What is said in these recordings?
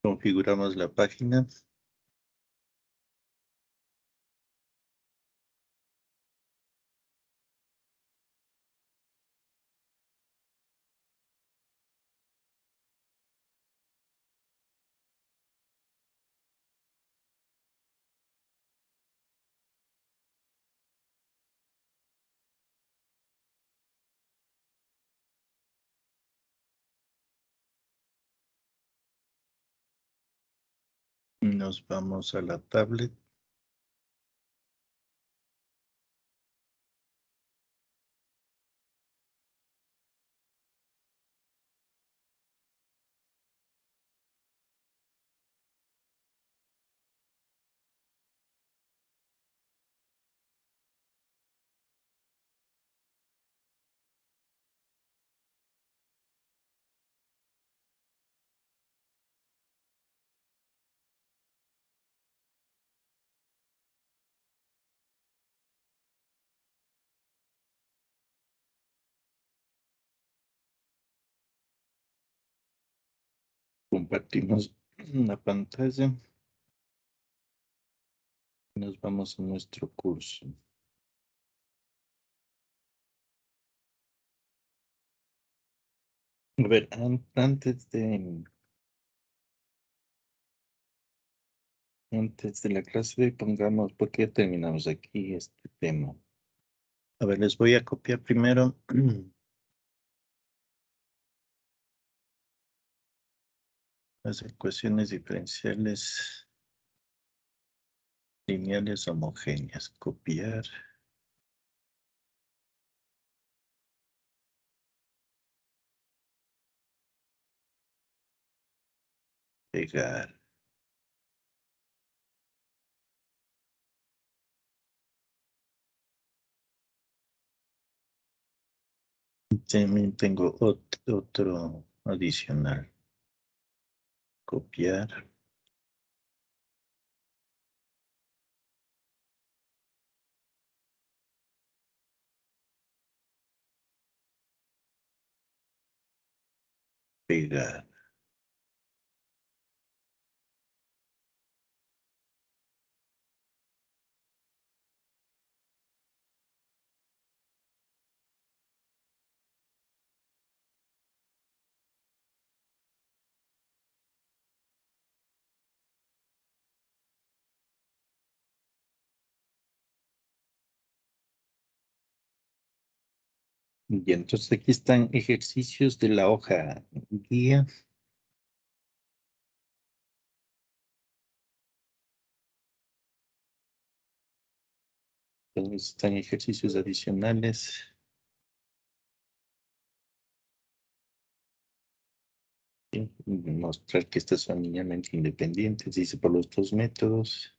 Configuramos la página. Nos vamos a la tablet. Compartimos la pantalla. Nos vamos a nuestro curso. A ver, antes de la clase de hoy, pongamos, porque ya terminamos aquí este tema. A ver, les voy a copiar primero las ecuaciones diferenciales lineales homogéneas. Copiar. Pegar. También tengo otro adicional. Copiar. Pegar. Y entonces aquí están ejercicios de la hoja guía. Entonces están ejercicios adicionales. ¿Sí? Mostrar que estas son linealmente independientes, dice por los dos métodos.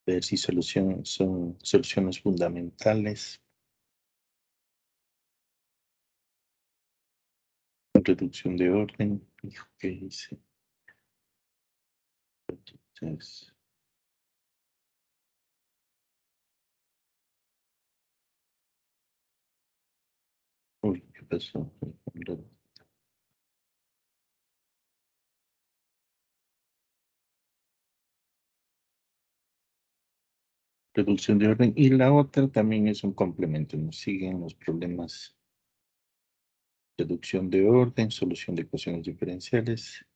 Ver si son soluciones fundamentales. Reducción de orden. Hijo, ¿qué dice? Entonces, uy, ¿qué pasó? Reducción de orden. Y la otra también es un complemento. Nos siguen los problemas. Reducción de orden, solución de ecuaciones diferenciales.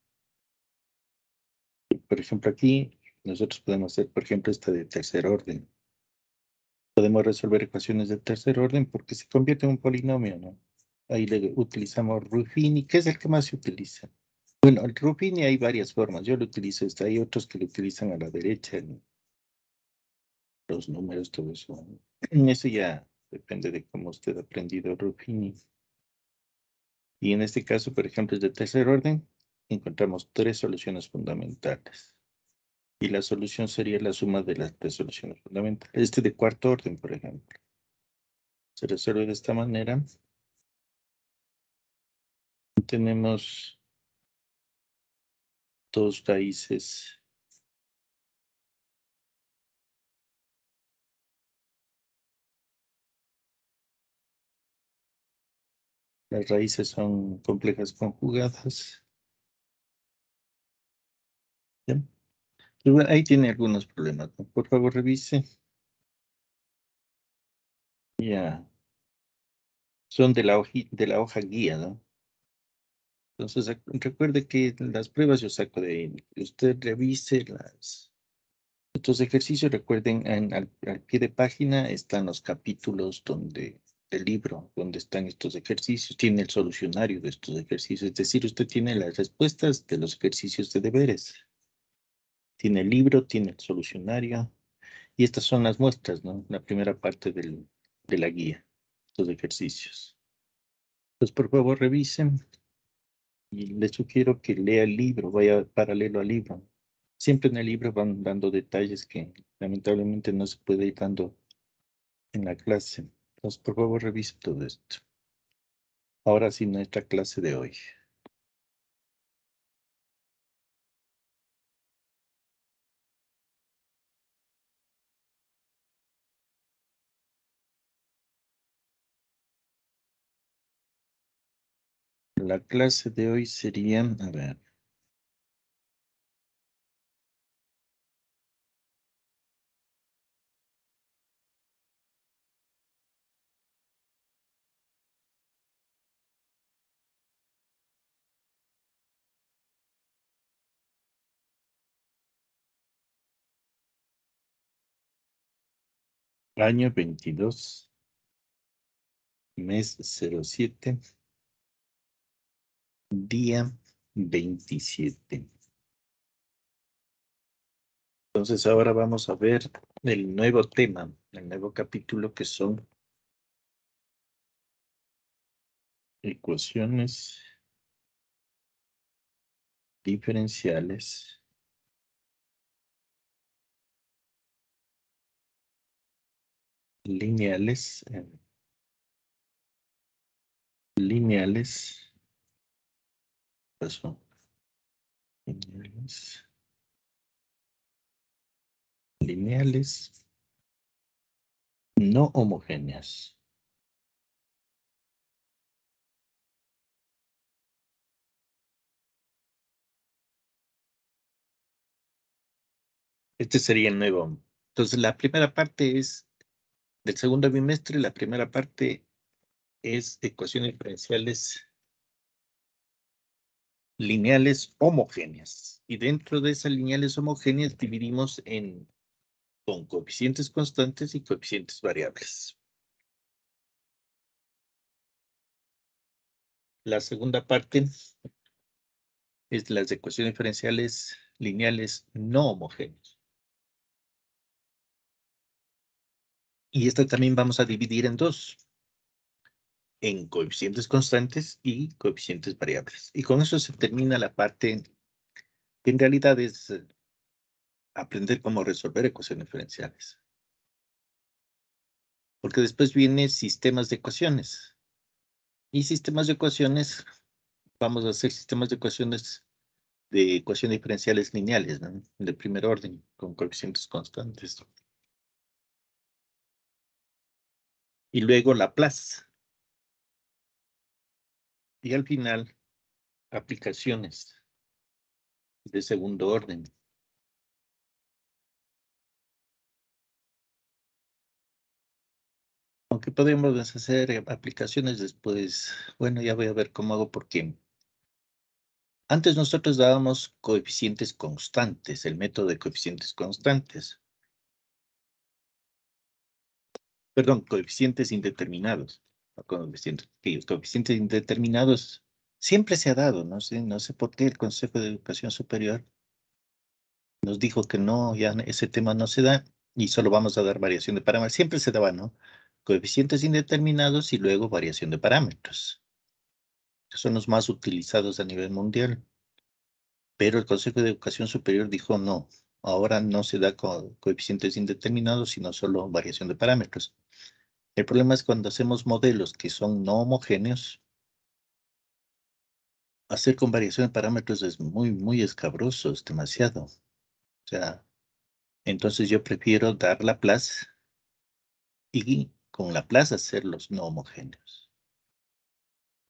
Por ejemplo, aquí nosotros podemos hacer, por ejemplo, esta de tercer orden. Podemos resolver ecuaciones de tercer orden porque se convierte en un polinomio, ¿no? Ahí le utilizamos Ruffini, que es el que más se utiliza. Bueno, el Ruffini hay varias formas. Yo lo utilizo esta. Hay otros que lo utilizan a la derecha, ¿no? Los números, todo eso. Eso ya depende de cómo usted ha aprendido Ruffini. Y en este caso, por ejemplo, es de tercer orden. Encontramos tres soluciones fundamentales. Y la solución sería la suma de las tres soluciones fundamentales. Este de cuarto orden, por ejemplo. Se resuelve de esta manera. Tenemos dos raíces Las raíces son complejas conjugadas. ¿Ya? Pero bueno, ahí tiene algunos problemas, ¿no? Por favor, revise. Ya. Son de la hoja guía, ¿no? Entonces, recuerde que las pruebas yo saco de ahí. Usted revise estos ejercicios. Recuerden, al pie de página están los capítulos del libro, donde están estos ejercicios. Tiene el solucionario de estos ejercicios. Es decir, usted tiene las respuestas de los ejercicios de deberes. Tiene el libro, tiene el solucionario. Y estas son las muestras, ¿no? La primera parte de la guía, estos ejercicios. Entonces, por favor, revisen. Y les sugiero que lea el libro, vaya paralelo al libro. Siempre en el libro van dando detalles que lamentablemente no se puede ir dando en la clase. Entonces, por favor, revise todo esto. Ahora sí, nuestra clase de hoy. La clase de hoy sería, a ver, año 22, mes 07, día 27. Entonces ahora vamos a ver el nuevo tema, el nuevo capítulo que son ecuaciones diferenciales lineales, lineales, pasó, lineales, lineales, no homogéneas. Este sería el nuevo. Entonces, la primera parte es del segundo bimestre, la primera parte es ecuaciones diferenciales lineales homogéneas. Y dentro de esas lineales homogéneas dividimos con coeficientes constantes y coeficientes variables. La segunda parte es las ecuaciones diferenciales lineales no homogéneas. Y esta también vamos a dividir en dos, en coeficientes constantes y coeficientes variables. Y con eso se termina la parte que en realidad es aprender cómo resolver ecuaciones diferenciales. Porque después viene sistemas de ecuaciones. Y sistemas de ecuaciones, vamos a hacer sistemas de ecuaciones diferenciales lineales, ¿no? De primer orden, con coeficientes constantes. Y luego Laplace. Y al final, aplicaciones de segundo orden. Aunque podemos hacer aplicaciones después, bueno, ya voy a ver cómo hago porque antes nosotros dábamos coeficientes constantes, el método de coeficientes constantes. Perdón, coeficientes indeterminados. No coeficientes indeterminados siempre se ha dado, no sé por qué el Consejo de Educación Superior nos dijo que no, ya ese tema no se da y solo vamos a dar variación de parámetros. Siempre se daba, ¿no? Coeficientes indeterminados y luego variación de parámetros, que son los más utilizados a nivel mundial. Pero el Consejo de Educación Superior dijo no, ahora no se da coeficientes indeterminados, sino solo variación de parámetros. El problema es cuando hacemos modelos que son no homogéneos, hacer con variación de parámetros es muy, muy escabroso, es demasiado. O sea, entonces yo prefiero dar Laplace y con Laplace hacerlos no homogéneos.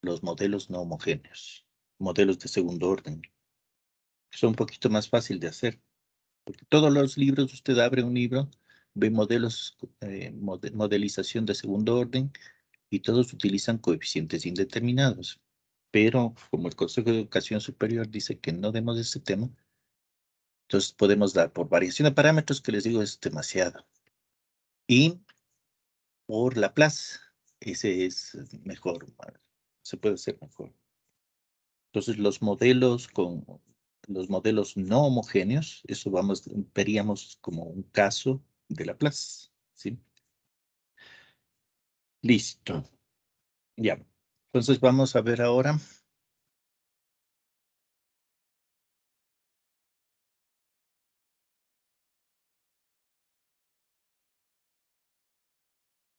los modelos no homogéneos, modelos de segundo orden. Son un poquito más fácil de hacer, porque todos los libros, usted abre un libro, ve modelos, modelización de segundo orden, y todos utilizan coeficientes indeterminados. Pero como el Consejo de Educación Superior dice que no demos este tema, entonces podemos dar por variación de parámetros, que les digo es demasiado. Y por Laplace, ese es mejor, se puede hacer mejor. Entonces los modelos no homogéneos, eso veríamos como un caso de Laplace, ¿sí? Listo. Ya. Entonces vamos a ver ahora.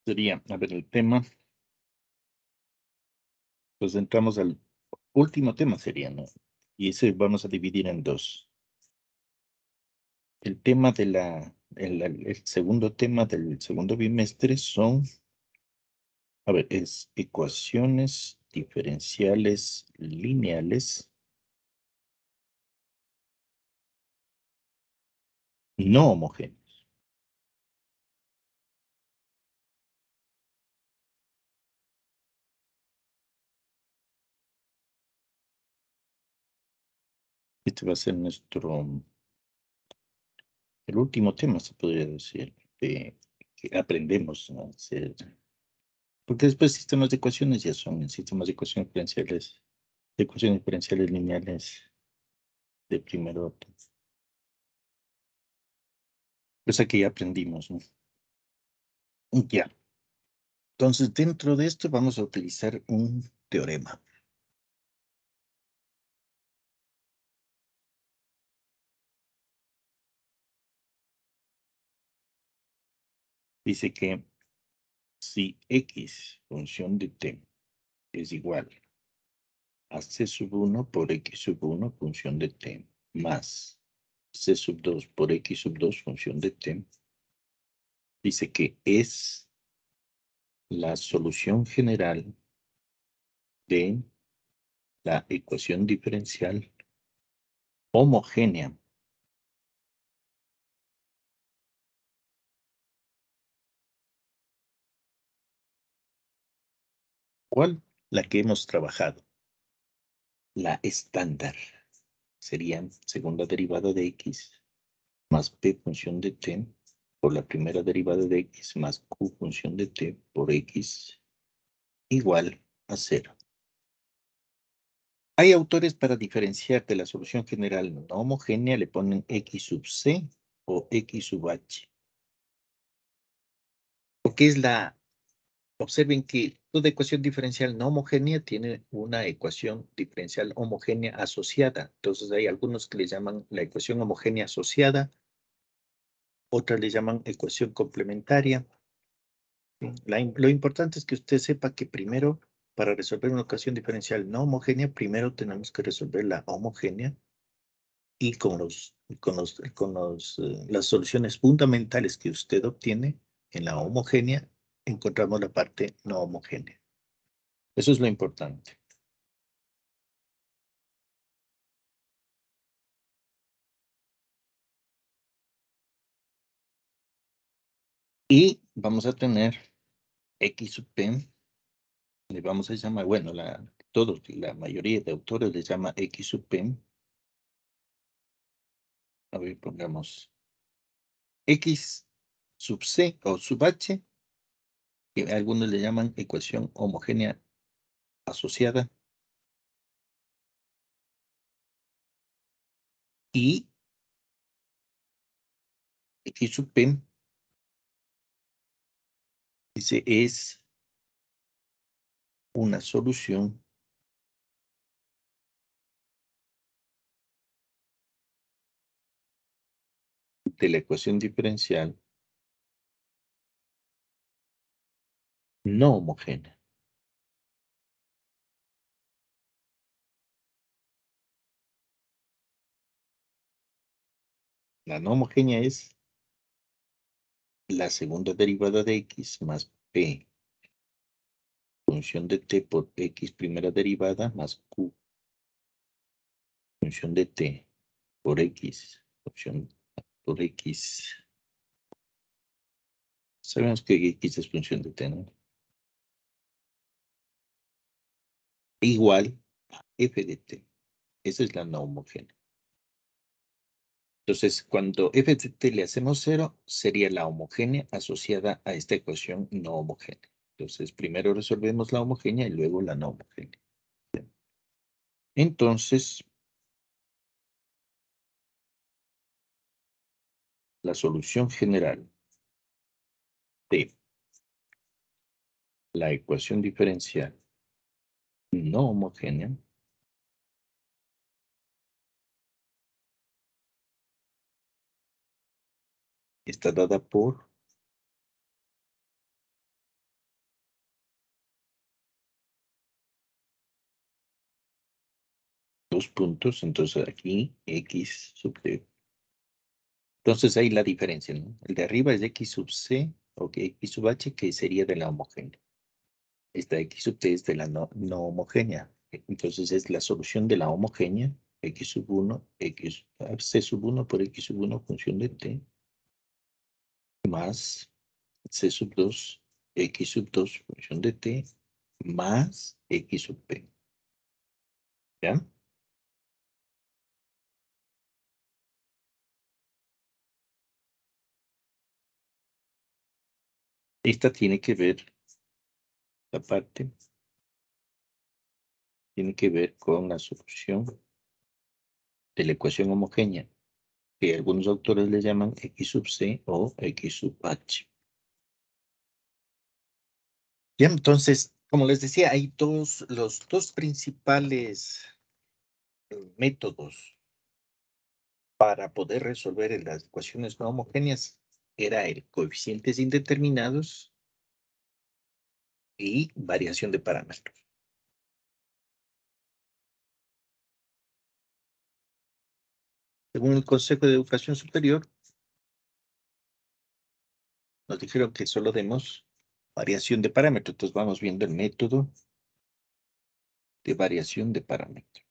Sería, a ver, el tema. Pues entramos al último tema, sería, ¿no? Y ese vamos a dividir en dos. El tema el segundo tema del segundo bimestre son, a ver, es ecuaciones diferenciales lineales no homogéneas. Este va a ser el último tema, se podría decir, que aprendemos, ¿no? Porque después sistemas de ecuaciones ya son sistemas de ecuaciones diferenciales lineales de primer orden. Pues aquí ya aprendimos, ¿no? Ya. Entonces, dentro de esto vamos a utilizar un teorema. Dice que si X función de t es igual a C sub 1 por X sub 1 función de t más C sub 2 por X sub 2 función de t, dice que es la solución general de la ecuación diferencial homogénea. ¿Cuál? La que hemos trabajado. La estándar. Sería segunda derivada de X más P función de T por la primera derivada de X más Q función de T por X igual a 0. Hay autores para diferenciar de la solución general no homogénea, le ponen X sub C o X sub H. Porque es observen que toda ecuación diferencial no homogénea tiene una ecuación diferencial homogénea asociada. Entonces hay algunos que le llaman la ecuación homogénea asociada, otras le llaman ecuación complementaria. Lo importante es que usted sepa que primero, para resolver una ecuación diferencial no homogénea, primero tenemos que resolver la homogénea, y las soluciones fundamentales que usted obtiene en la homogénea, encontramos la parte no homogénea. Eso es lo importante. Y vamos a tener X sub p, le vamos a llamar, bueno, la mayoría de autores le llama X sub p. A ver, pongamos X sub C o sub H, que algunos le llaman ecuación homogénea asociada. Y X sub p, dice, es una solución de la ecuación diferencial no homogénea. La no homogénea es la segunda derivada de X más P función de t por x primera derivada más q, función de t por x, función por x. Sabemos que x es función de t, ¿no? Igual a f de t. Esa es la no homogénea. Entonces, cuando f de t le hacemos 0, sería la homogénea asociada a esta ecuación no homogénea. Entonces, primero resolvemos la homogénea y luego la no homogénea. Entonces, la solución general de la ecuación diferencial no homogénea está dada por dos puntos, entonces aquí x sub t. Entonces ahí la diferencia, ¿no? El de arriba es x sub c o x sub h, que sería de la homogénea. Esta x sub t es de la no homogénea. Entonces es la solución de la homogénea, x sub 1, c sub 1 por x sub 1 función de t, más c sub 2, x sub 2 función de t, más x sub p. ¿Ya? Esta tiene que ver, la parte, tiene que ver con la solución de la ecuación homogénea, que algunos autores le llaman x sub c o x sub h. Bien, entonces, como les decía, hay los dos principales métodos para poder resolver las ecuaciones no homogéneas. Era el coeficientes indeterminados y variación de parámetros. Según el Consejo de Educación Superior, nos dijeron que solo demos variación de parámetros. Entonces vamos viendo el método de variación de parámetros.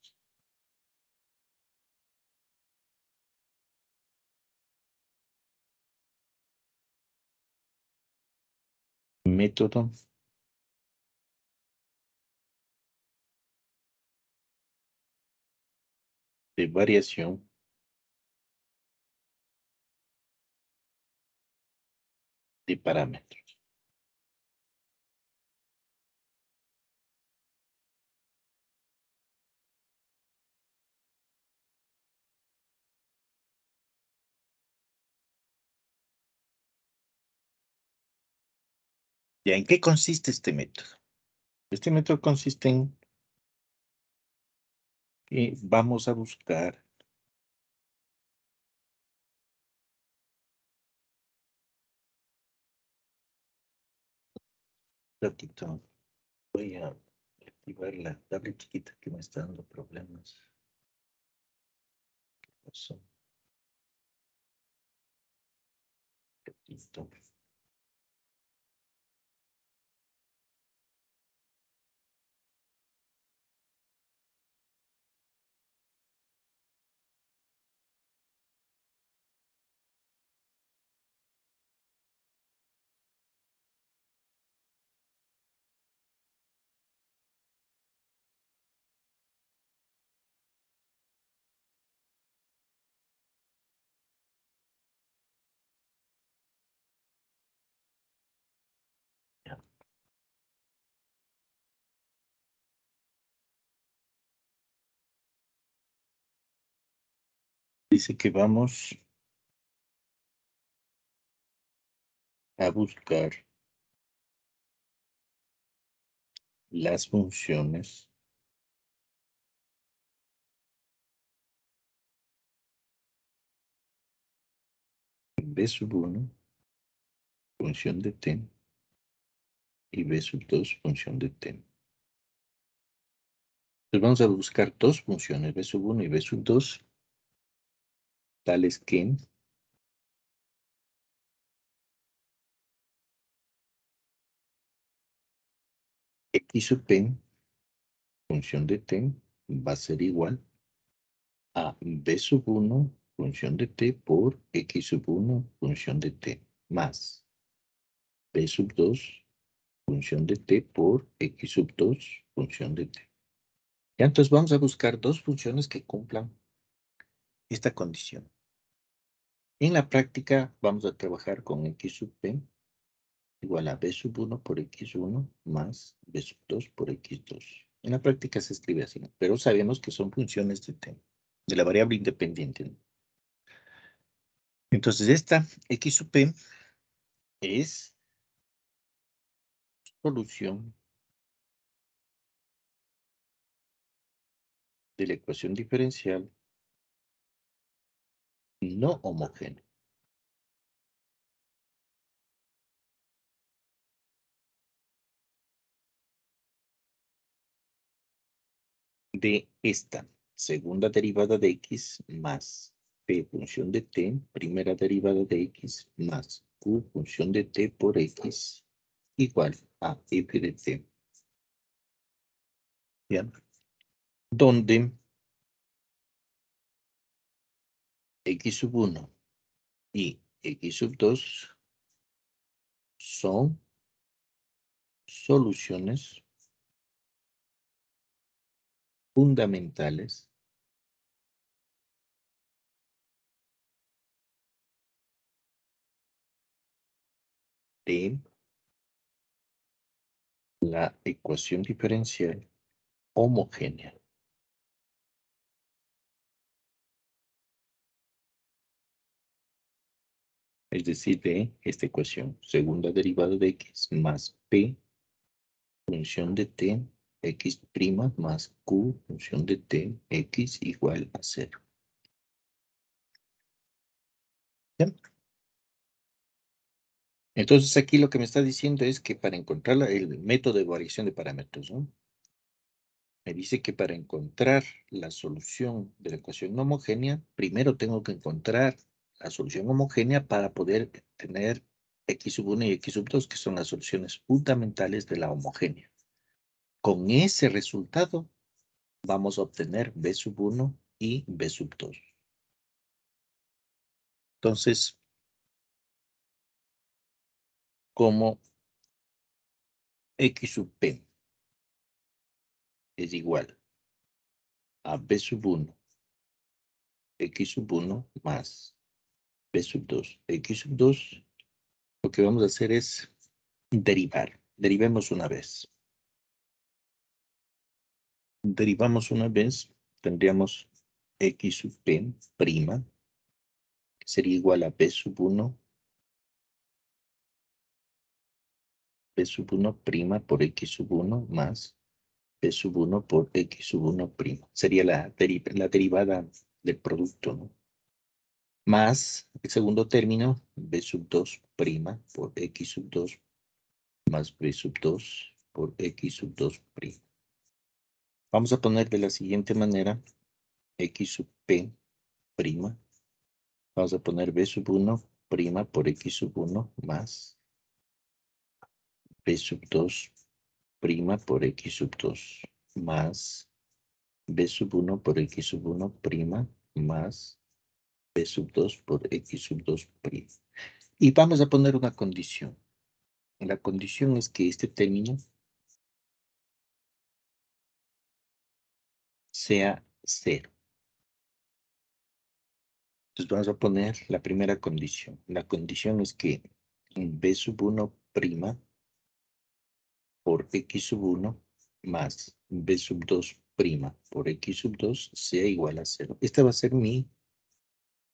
Método de variación de parámetros. ¿Ya en qué consiste este método? Este método consiste en que vamos a buscar un ratito. Voy a activar la tablet chiquita que me está dando problemas. ¿Qué pasó? Ratito. Ya. Dice que vamos a buscar las funciones b sub 1, función de t, y b sub 2, función de t. Entonces vamos a buscar dos funciones, b sub 1 y b sub 2, tales que X sub p, función de t, va a ser igual a b sub 1, función de t, por x sub 1, función de t, más b sub 2, función de t, por x sub 2, función de t. Ya, entonces vamos a buscar dos funciones que cumplan esta condición. En la práctica vamos a trabajar con x sub p igual a b sub 1 por x1 más b sub 2 por x2. En la práctica se escribe así, ¿no? Pero sabemos que son funciones de t, de la variable independiente, ¿no? Entonces esta x sub p es solución de la ecuación diferencial no homogénea. De esta segunda derivada de x más p función de t, primera derivada de x más q función de t por x igual a f de t. ¿Bien? Donde x sub 1 y x sub 2 son soluciones fundamentales de la ecuación diferencial homogénea. Es decir, de esta ecuación, segunda derivada de x más p función de t, x' más q función de t, x igual a 0. ¿Bien? Entonces aquí lo que me está diciendo es que para encontrar el método de variación de parámetros, ¿no? Me dice que para encontrar la solución de la ecuación no homogénea, primero tengo que encontrar la solución homogénea para poder tener x sub 1 y x sub 2, que son las soluciones fundamentales de la homogénea. Con ese resultado vamos a obtener b sub 1 y b sub 2. Entonces, como x sub p es igual a b sub 1, x sub 1 más b sub 2, x sub 2, lo que vamos a hacer es derivar. Derivemos una vez. Derivamos una vez, tendríamos x sub p prima, que sería igual a b sub 1, b sub 1 prima por x sub 1 más b sub 1 por x sub 1 prima. Sería la derivada del producto, ¿no? Más el segundo término, b sub 2 prima por x sub 2 más b sub 2 por x sub 2 prima. Vamos a poner de la siguiente manera, x sub p prima. Vamos a poner b sub 1 prima por x sub 1 más b sub 2 prima por x sub 2 más b sub 1 por x sub 1 prima más b sub 2 por x sub 2 prima. Y vamos a poner una condición. La condición es que este término sea 0. Entonces vamos a poner la primera condición. La condición es que b sub 1 prima por x sub 1 más b sub 2 prima por x sub 2 sea igual a 0. Esta va a ser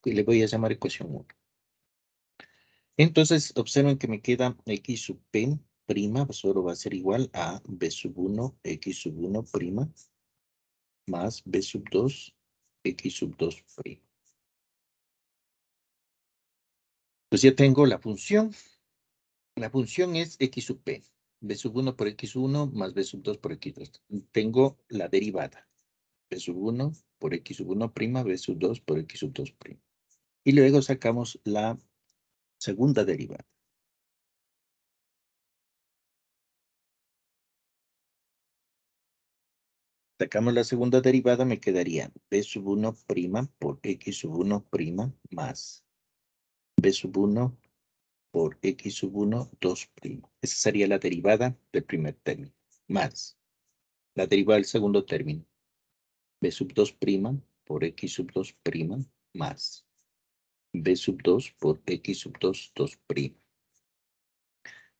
que le voy a llamar ecuación 1. Entonces observen que me queda x sub p prima, solo va a ser igual a b sub 1, x sub 1 prima más b sub 2, x sub 2 prima. Pues ya tengo la función. La función es x sub p. B sub 1 por x1 más b sub 2 por x2. Tengo la derivada. B sub 1 por x sub 1 prima, b sub 2 por x sub 2 prima. Y luego sacamos la segunda derivada. Sacamos la segunda derivada, me quedaría b sub 1' por x sub 1' más b sub 1 por x sub 1, 2'. Esa sería la derivada del primer término, más la derivada del segundo término, b sub 2' por x sub 2' más b sub 2 por x sub 2, 2'.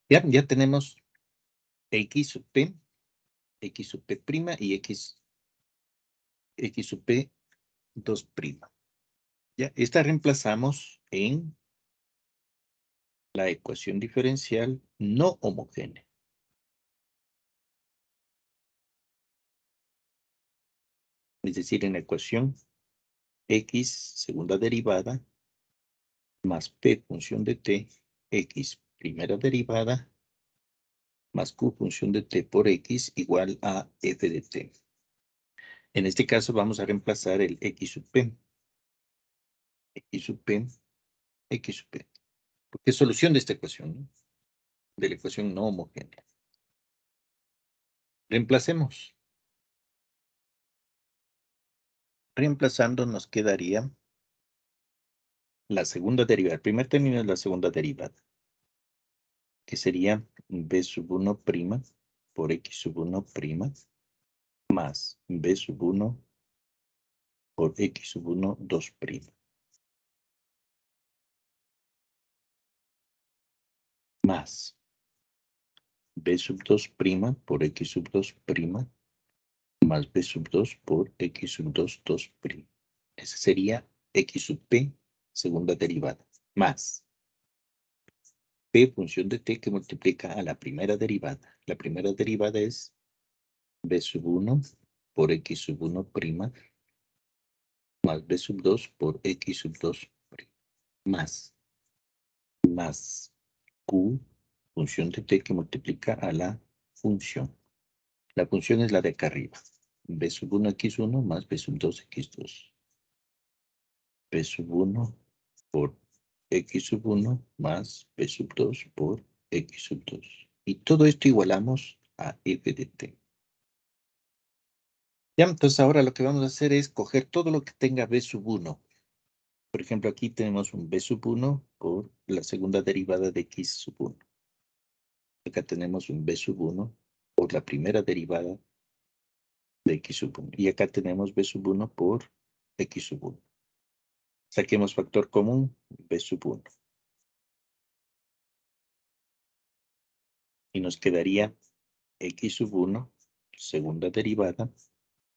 Ya tenemos x sub p, x sub p' y x sub p 2'. Ya, esta reemplazamos en la ecuación diferencial no homogénea. Es decir, en la ecuación x segunda derivada más p función de t, x primera derivada más q función de t por x igual a f de t. En este caso vamos a reemplazar el x sub p. X sub p, x sub p. Porque es solución de esta ecuación, ¿no? De la ecuación no homogénea. Reemplacemos. Reemplazando nos quedaría la segunda derivada. El primer término es la segunda derivada, que sería b sub 1' por x sub 1' más b sub 1 por x sub 1, 2'. Más b sub 2' por x sub 2' más b sub 2 por x sub 2, 2'. Ese sería x sub p, segunda derivada, más p función de t que multiplica a la primera derivada. La primera derivada es b sub 1 por x sub 1' más b sub 2 por x sub 2' más q función de t que multiplica a la función. La función es la de acá arriba. B sub 1 x1 más B sub 2 x2. B sub 1 por x sub 1 más B sub 2 por x sub 2. Y todo esto igualamos a f de t. Ya, entonces ahora lo que vamos a hacer es coger todo lo que tenga B sub 1. Por ejemplo, aquí tenemos un B sub 1 por la segunda derivada de x sub 1. Acá tenemos un B sub 1 por la primera derivada de x sub 1. Y acá tenemos b sub 1 por x sub 1. Saquemos factor común, b sub 1. Y nos quedaría x sub 1, segunda derivada,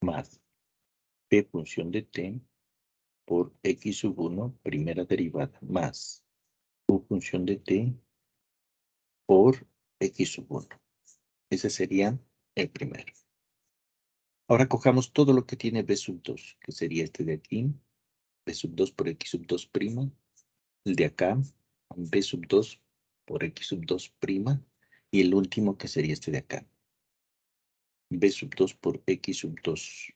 más p función de t por x sub 1, primera derivada, más q función de t por x sub 1. Ese sería el primero. Ahora cojamos todo lo que tiene b sub 2, que sería este de aquí, b sub 2 por x sub 2', el de acá, b sub 2 por x sub 2', y el último que sería este de acá, b sub 2 por x sub 2.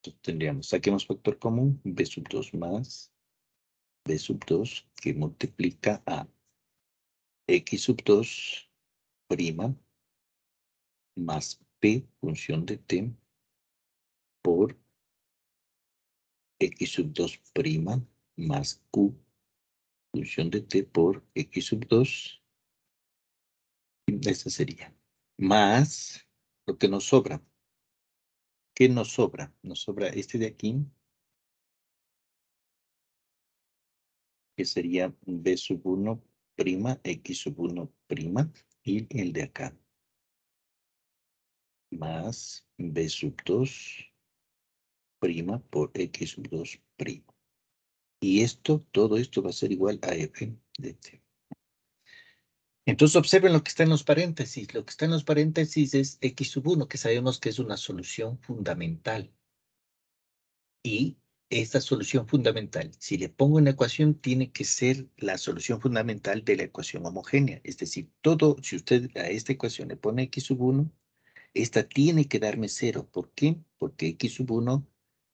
Entonces tendríamos, saquemos factor común, b sub 2 más b sub 2 que multiplica a x sub 2' más p función de t por x sub 2' más q función de t por x sub 2. Esta sería. Más lo que nos sobra. ¿Qué nos sobra? Nos sobra este de aquí, que sería b sub 1', x sub 1', y el de acá. Más b sub 2' por x sub 2'. Y esto, todo esto va a ser igual a f de t. Entonces observen lo que está en los paréntesis. Lo que está en los paréntesis es x sub 1, que sabemos que es una solución fundamental. Y esta solución fundamental, si le pongo en la ecuación, tiene que ser la solución fundamental de la ecuación homogénea. Es decir, todo, si usted a esta ecuación le pone x sub 1, esta tiene que darme 0. ¿Por qué? Porque x sub 1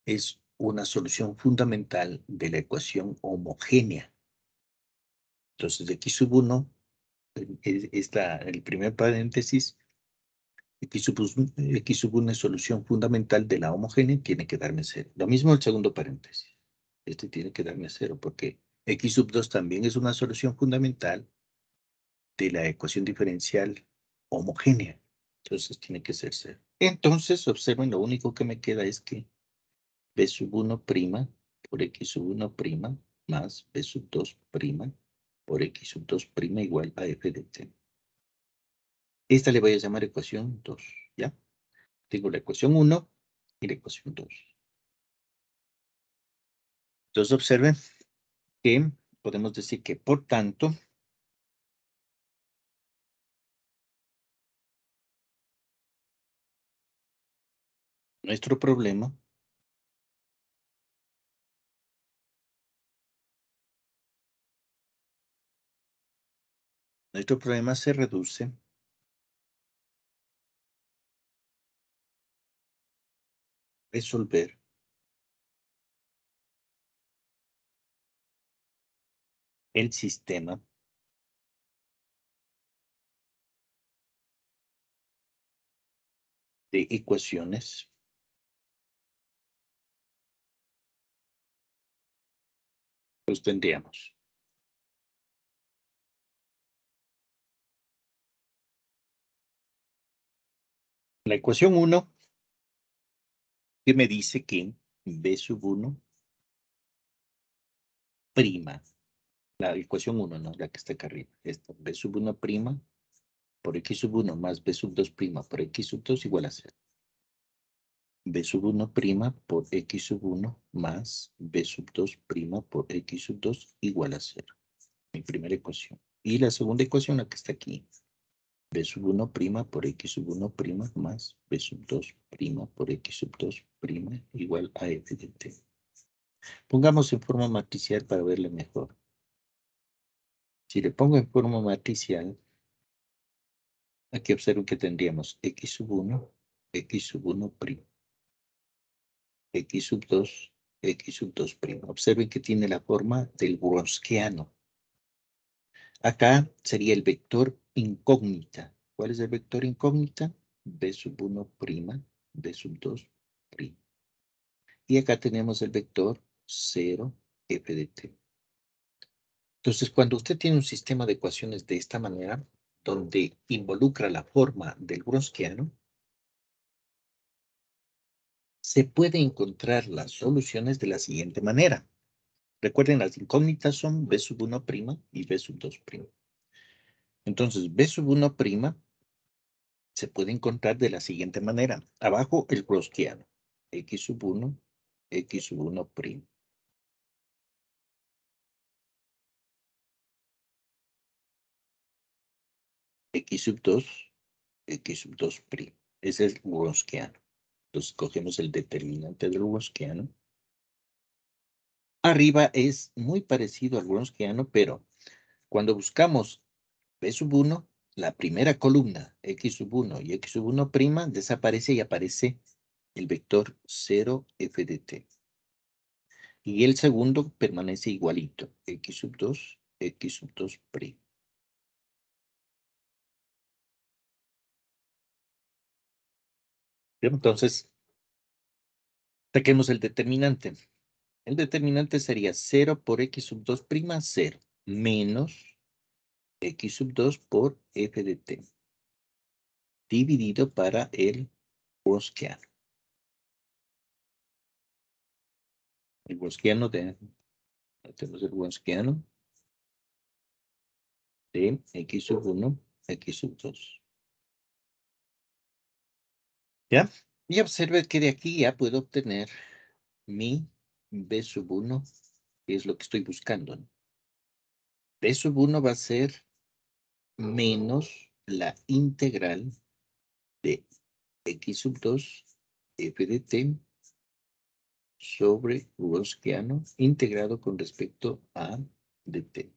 es una solución fundamental de la ecuación homogénea. Entonces, x sub 1 es el primer paréntesis, X sub 1 es solución fundamental de la homogénea, tiene que darme 0. Lo mismo el segundo paréntesis. Este tiene que darme 0 porque X sub 2 también es una solución fundamental de la ecuación diferencial homogénea. Entonces tiene que ser 0. Entonces, observen, lo único que me queda es que B sub 1' por X sub 1' más B sub 2' por X sub 2' igual a f de t. Esta le voy a llamar ecuación 2, ¿ya? Tengo la ecuación 1 y la ecuación 2. Entonces observen que podemos decir que, por tanto, nuestro problema se reduce a resolver el sistema de ecuaciones que tendríamos. La ecuación 1 que me dice que B sub 1 prima, la ecuación 1, ¿no? La que está acá arriba, esta, B sub 1 prima por X sub 1 más B sub 2 prima por X sub 2 igual a 0. B sub 1 prima por X sub 1 más B sub 2 prima por X sub 2 igual a 0. Mi primera ecuación. Y la segunda ecuación, la que está aquí. B sub 1 prima por X sub 1 prima más B sub 2 prima por X sub 2 prima igual a f de t. Pongamos en forma matricial para verle mejor. Si le pongo en forma matricial, aquí observen que tendríamos X sub 1, X sub 1 prima, X sub 2, X sub 2 prima. Observen que tiene la forma del wronskiano. Acá sería el vector incógnita. ¿Cuál es el vector incógnita? B sub 1 prima, B sub 2 prima. Y acá tenemos el vector 0, f de t. Entonces, cuando usted tiene un sistema de ecuaciones de esta manera, donde involucra la forma del wronskiano, se puede encontrar las soluciones de la siguiente manera. Recuerden, las incógnitas son B sub 1' y B sub 2'. Entonces, B sub 1' se puede encontrar de la siguiente manera. Abajo, el wronskiano. X sub 1, X sub 1'. X sub 2, X sub 2'. Ese es el wronskiano. Entonces, cogemos el determinante del wronskiano. Arriba es muy parecido al wronskiano, pero cuando buscamos B sub 1, la primera columna, X sub 1 y X sub 1', desaparece y aparece el vector 0, f de t. Y el segundo permanece igualito, X sub 2, X sub 2'. Entonces, saquemos el determinante. El determinante sería 0 por X sub 2', 0, menos X sub 2 por f de t, dividido para el wronskiano. El wronskiano tenemos el wronskiano de X sub 1, X sub 2. ¿Ya? Y observe que de aquí ya puedo obtener mi B sub 1, que es lo que estoy buscando, ¿no? B sub 1 va a ser menos la integral de X sub 2, f de t, sobre wronskiano, integrado con respecto a dt.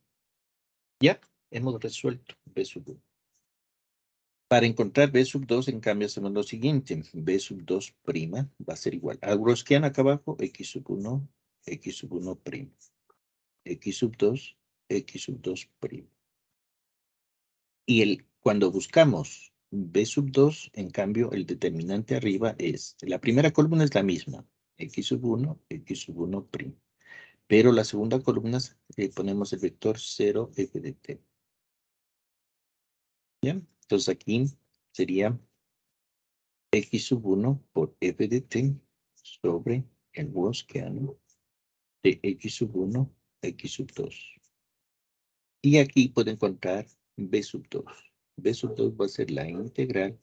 Ya, hemos resuelto B sub 1. Para encontrar B sub 2, en cambio, hacemos lo siguiente. B sub 2' va a ser igual a wronskiano acá abajo, X sub 1, X sub 1'. X sub 2, X sub 2'. Y cuando buscamos B sub 2, en cambio, el determinante arriba es, la primera columna es la misma, x sub 1, x sub 1 primo. Pero la segunda columna ponemos el vector 0, f de t. ¿Ya? Entonces aquí sería x sub 1 por f de t sobre el Gaussiano de x sub 1, x sub 2. Y aquí puedo encontrar b sub 2. B sub 2 va a ser la integral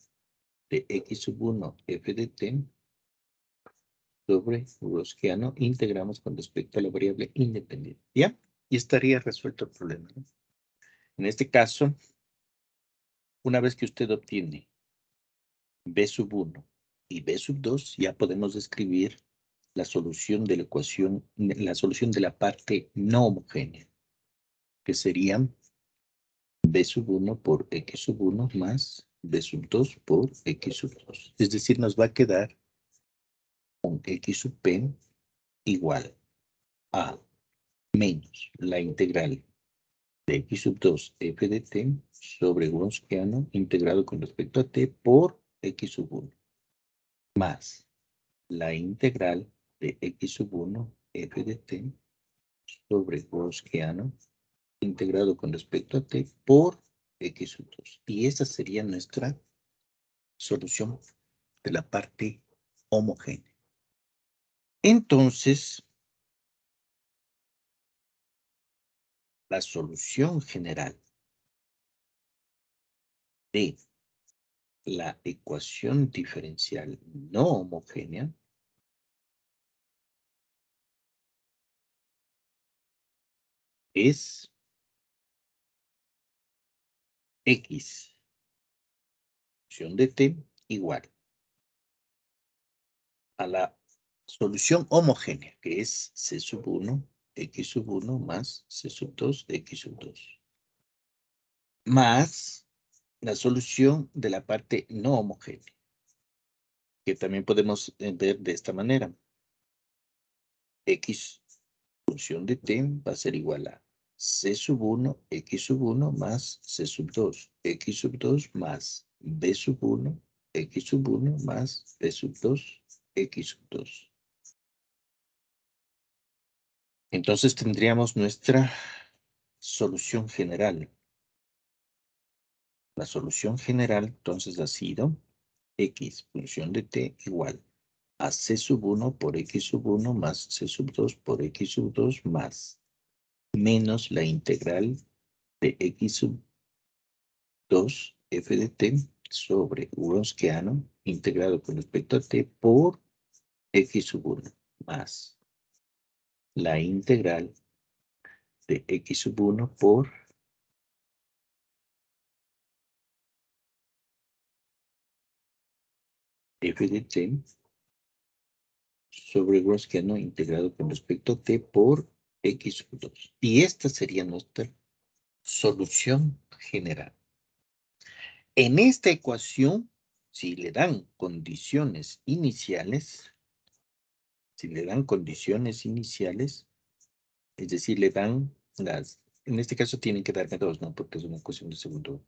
de x sub 1 f de t sobre Gaussiano, integramos con respecto a la variable independiente. ¿Ya? Y estaría resuelto el problema, ¿no? En este caso, una vez que usted obtiene b sub 1 y b sub 2, ya podemos describir la solución de la ecuación, la solución de la parte no homogénea, que sería b sub 1 por x sub 1 más b sub 2 por x sub 2. Es decir, nos va a quedar un x sub p igual a menos la integral de x sub 2 f de t sobre Gaussiano integrado con respecto a t por x sub 1 más la integral de x sub 1 f de t sobre Gaussiano integrado con respecto a t por x sub 2. Y esa sería nuestra solución de la parte homogénea. Entonces, la solución general de la ecuación diferencial no homogénea es x función de t igual a la solución homogénea, que es c sub 1, x sub 1 más c sub 2, x sub 2, más la solución de la parte no homogénea, que también podemos ver de esta manera. X función de t va a ser igual a c sub 1, x sub 1 más c sub 2, x sub 2 más b sub 1, x sub 1 más b sub 2, x sub 2. Entonces tendríamos nuestra solución general. La solución general entonces ha sido x función de t igual a c sub 1 por x sub 1 más c sub 2 por x sub 2 más menos la integral de x sub 2 f de t sobre Gaussiano integrado con respecto a t por x sub 1 más la integral de x sub 1 por f de t sobre Gaussiano integrado con respecto a t por x sub 2. Y esta sería nuestra solución general. En esta ecuación, si le dan condiciones iniciales, es decir, le dan en este caso tienen que darme dos, ¿no? Porque es una ecuación de segundo.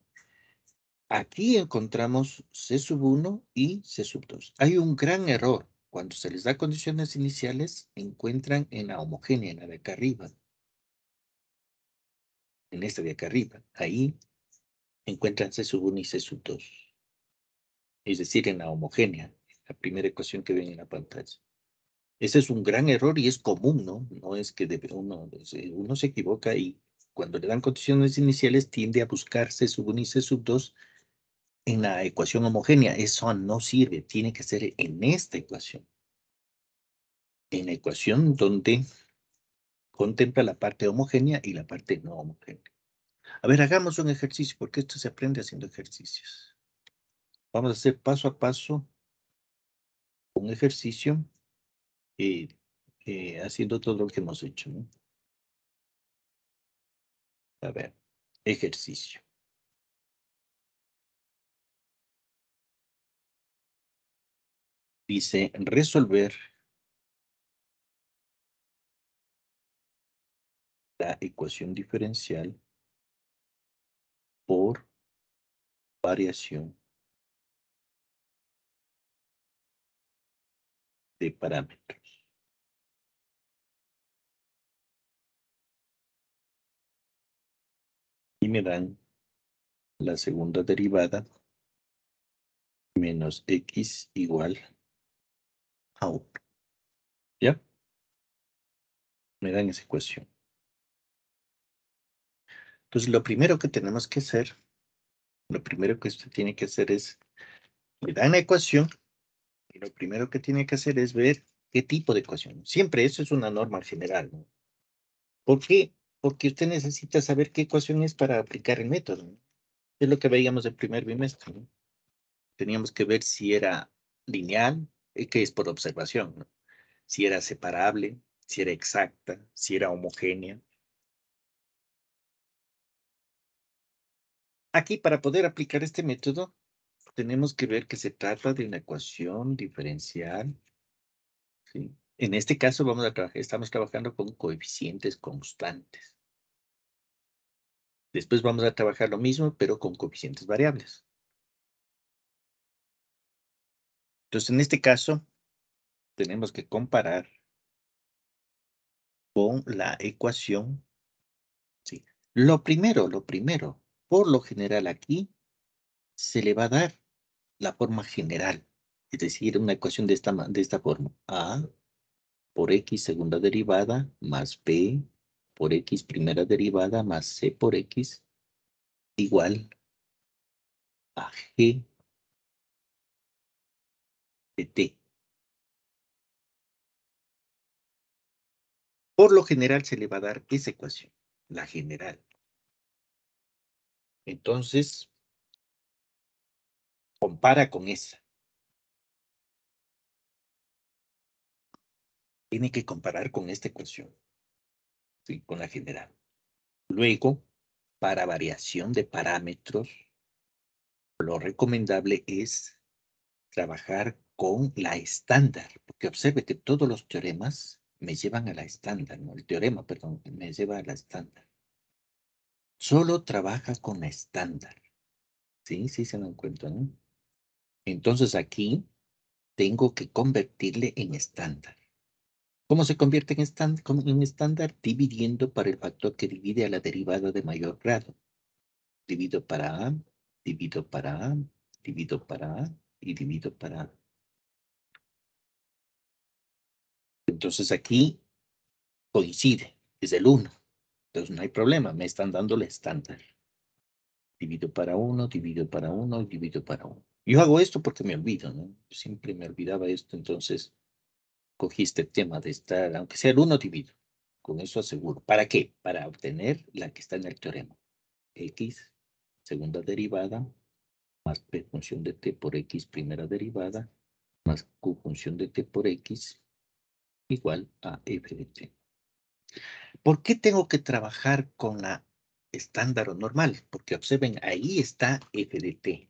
Aquí encontramos C sub 1 y C sub 2. Hay un gran error. Cuando se les da condiciones iniciales, encuentran en la homogénea, en la de acá arriba. En esta de acá arriba. Ahí encuentran C sub 1 y C sub 2. Es decir, en la homogénea, la primera ecuación que ven en la pantalla. Ese es un gran error y es común, ¿no? No es que uno se equivoca y cuando le dan condiciones iniciales tiende a buscar C sub 1 y C sub 2 en la ecuación homogénea. Eso no sirve, tiene que ser en esta ecuación. En la ecuación donde contempla la parte homogénea y la parte no homogénea. A ver, hagamos un ejercicio, porque esto se aprende haciendo ejercicios. Vamos a hacer paso a paso un ejercicio haciendo todo lo que hemos hecho, ¿no? A ver, ejercicio. Dice, resolver la ecuación diferencial por variación de parámetros. Y me dan la segunda derivada menos x igual a 1. ¿Ya? Me dan esa ecuación. Entonces, lo primero que tenemos que hacer, lo primero que usted tiene que hacer es, me dan la ecuación, y lo primero que tiene que hacer es ver qué tipo de ecuación. Siempre eso es una norma general, ¿no? ¿Por qué? Porque usted necesita saber qué ecuación es para aplicar el método, ¿no? Es lo que veíamos el primer bimestre, ¿no? Teníamos que ver si era lineal, que es por observación, ¿no? Si era separable, si era exacta, si era homogénea. Aquí, para poder aplicar este método, tenemos que ver que se trata de una ecuación diferencial, ¿sí? En este caso estamos trabajando con coeficientes constantes. Después vamos a trabajar lo mismo, pero con coeficientes variables. Entonces, en este caso, tenemos que comparar con la ecuación, ¿sí? Lo primero, por lo general aquí, se le va a dar la forma general, es decir, una ecuación de esta forma. A por X segunda derivada más B por X primera derivada más C por X igual a G de T. Por lo general se le va a dar esa ecuación, la general. Entonces, compara con esa. Tiene que comparar con esta ecuación, ¿sí? Con la general. Luego, para variación de parámetros, lo recomendable es trabajar con la estándar, porque observe que todos los teoremas me llevan a la estándar, ¿no? El teorema, perdón, me lleva a la estándar. Solo trabaja con la estándar. Sí, sí se dan cuenta, ¿no? Entonces aquí tengo que convertirle en estándar. ¿Cómo se convierte en estándar? Dividiendo para el factor que divide a la derivada de mayor grado. Divido para A, divido para A, divido para A y divido para A. Entonces aquí coincide, es el 1. Entonces no hay problema, me están dando el estándar. Divido para 1, divido para 1 y divido para 1. Yo hago esto porque me olvido, ¿no? Siempre me olvidaba esto, entonces cogí este tema de estar, aunque sea el 1 divido. Con eso aseguro. ¿Para qué? Para obtener la que está en el teorema. X, segunda derivada, más P función de T por X, primera derivada, más Q función de T por X, igual a F de T. ¿Por qué tengo que trabajar con la estándar o normal? Porque observen, ahí está F de T.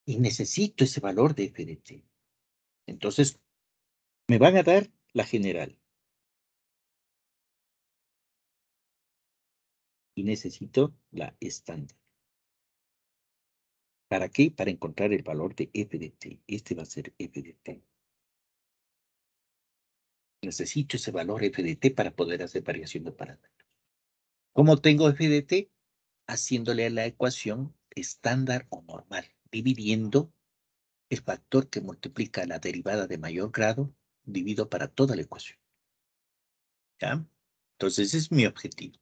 Y necesito ese valor de F de T. Entonces, me van a dar la general. Y necesito la estándar. ¿Para qué? Para encontrar el valor de F de T. Este va a ser F de T. Necesito ese valor F de T para poder hacer variación de parámetros. ¿Cómo tengo F de T? Haciéndole a la ecuación estándar o normal, dividiendo el factor que multiplica la derivada de mayor grado, divido para toda la ecuación. ¿Ya? Entonces, ese es mi objetivo.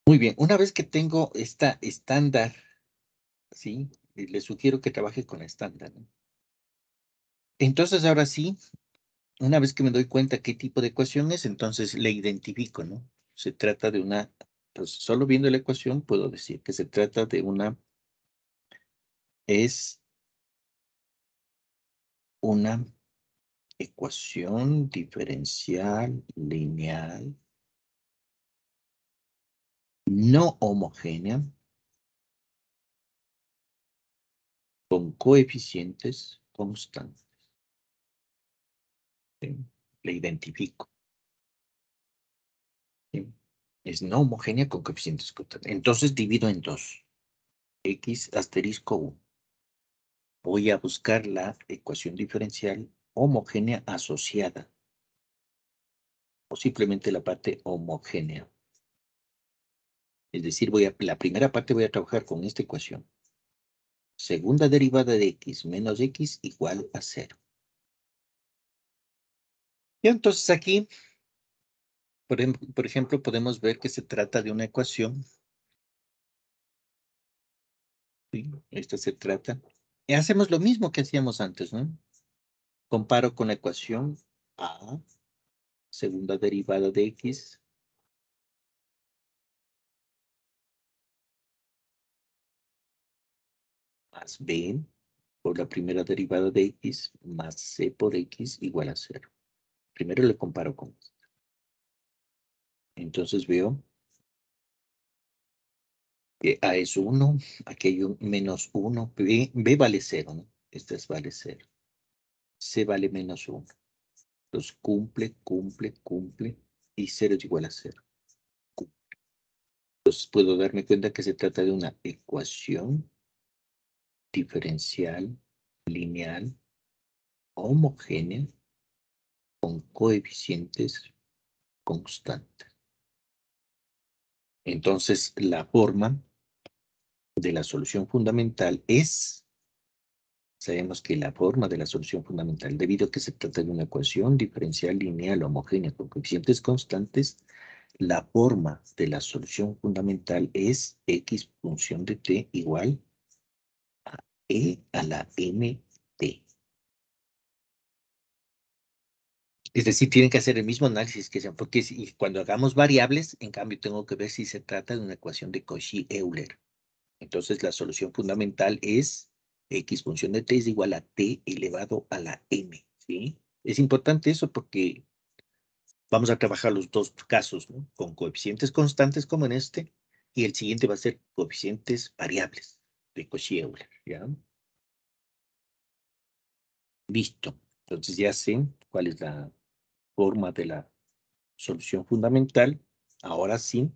Muy bien, una vez que tengo esta estándar, ¿sí? Les sugiero que trabaje con estándar, ¿no? Entonces, ahora sí, una vez que me doy cuenta qué tipo de ecuación es, entonces le identifico, ¿no? Se trata de una, pues solo viendo la ecuación puedo decir que se trata de es una ecuación diferencial lineal no homogénea con coeficientes constantes. ¿Sí? Le identifico. ¿Sí? Es no homogénea con coeficientes constantes. Entonces divido en dos. X asterisco 1. voy a buscar la ecuación diferencial homogénea asociada. O simplemente la parte homogénea. Es decir, la primera parte voy a trabajar con esta ecuación. Segunda derivada de x menos x igual a 0. Y entonces aquí, por ejemplo, podemos ver que se trata de una ecuación. ¿Sí? Esta se trata. Y hacemos lo mismo que hacíamos antes, ¿no? Comparo con la ecuación A, segunda derivada de x, más b por la primera derivada de x, más c por x igual a 0. Primero le comparo con esto. Entonces veo que A es 1, aquí hay un menos 1, B vale 0, ¿no? Este vale 0. C vale menos 1. Entonces cumple, y 0 es igual a 0. Entonces puedo darme cuenta que se trata de una ecuación diferencial, lineal, homogénea, con coeficientes constantes. Entonces la forma de la solución fundamental es... Sabemos que la forma de la solución fundamental, debido a que se trata de una ecuación diferencial lineal homogénea con coeficientes constantes, la forma de la solución fundamental es x función de t igual a e a la mt. Es decir, tienen que hacer el mismo análisis que sean, porque cuando hagamos variables, en cambio, tengo que ver si se trata de una ecuación de Cauchy-Euler. Entonces, la solución fundamental es x función de t es igual a t elevado a la m, ¿sí? Es importante eso porque vamos a trabajar los dos casos, ¿no? Con coeficientes constantes como en este, y el siguiente va a ser coeficientes variables de Cauchy-Euler, ¿ya? Listo. Entonces ya sé cuál es la forma de la solución fundamental. Ahora sí,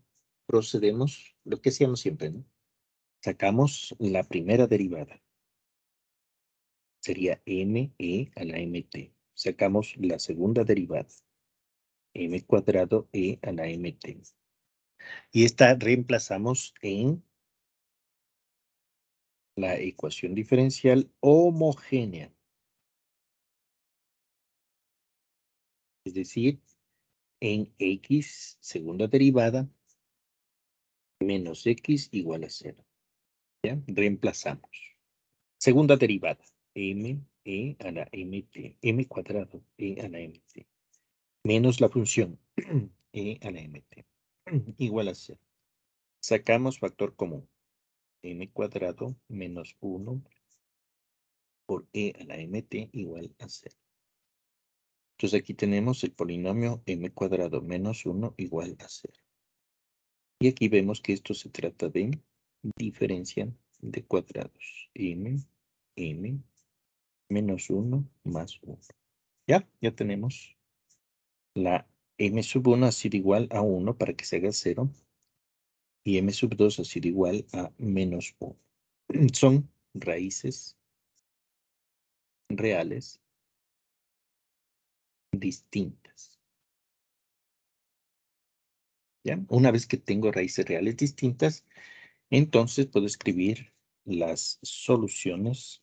procedemos, lo que hacíamos siempre, ¿no? Sacamos la primera derivada. Sería me a la mt. Sacamos la segunda derivada. M cuadrado a la mt. Y esta reemplazamos en la ecuación diferencial homogénea. Es decir, en x segunda derivada menos x igual a 0. ¿Ya? Reemplazamos. Segunda derivada. A la mt. M cuadrado a la mt. Menos la función a la mt. Igual a 0. Sacamos factor común. M cuadrado menos 1 por a la mt igual a 0. Entonces aquí tenemos el polinomio m cuadrado menos 1 igual a 0. Y aquí vemos que esto se trata de diferencia de cuadrados. M menos 1 más 1. Ya tenemos la m sub 1 ha sido igual a 1 para que se haga 0. Y m sub 2 ha sido igual a menos 1. Son raíces reales distintas. ¿Ya? Una vez que tengo raíces reales distintas, entonces puedo escribir las soluciones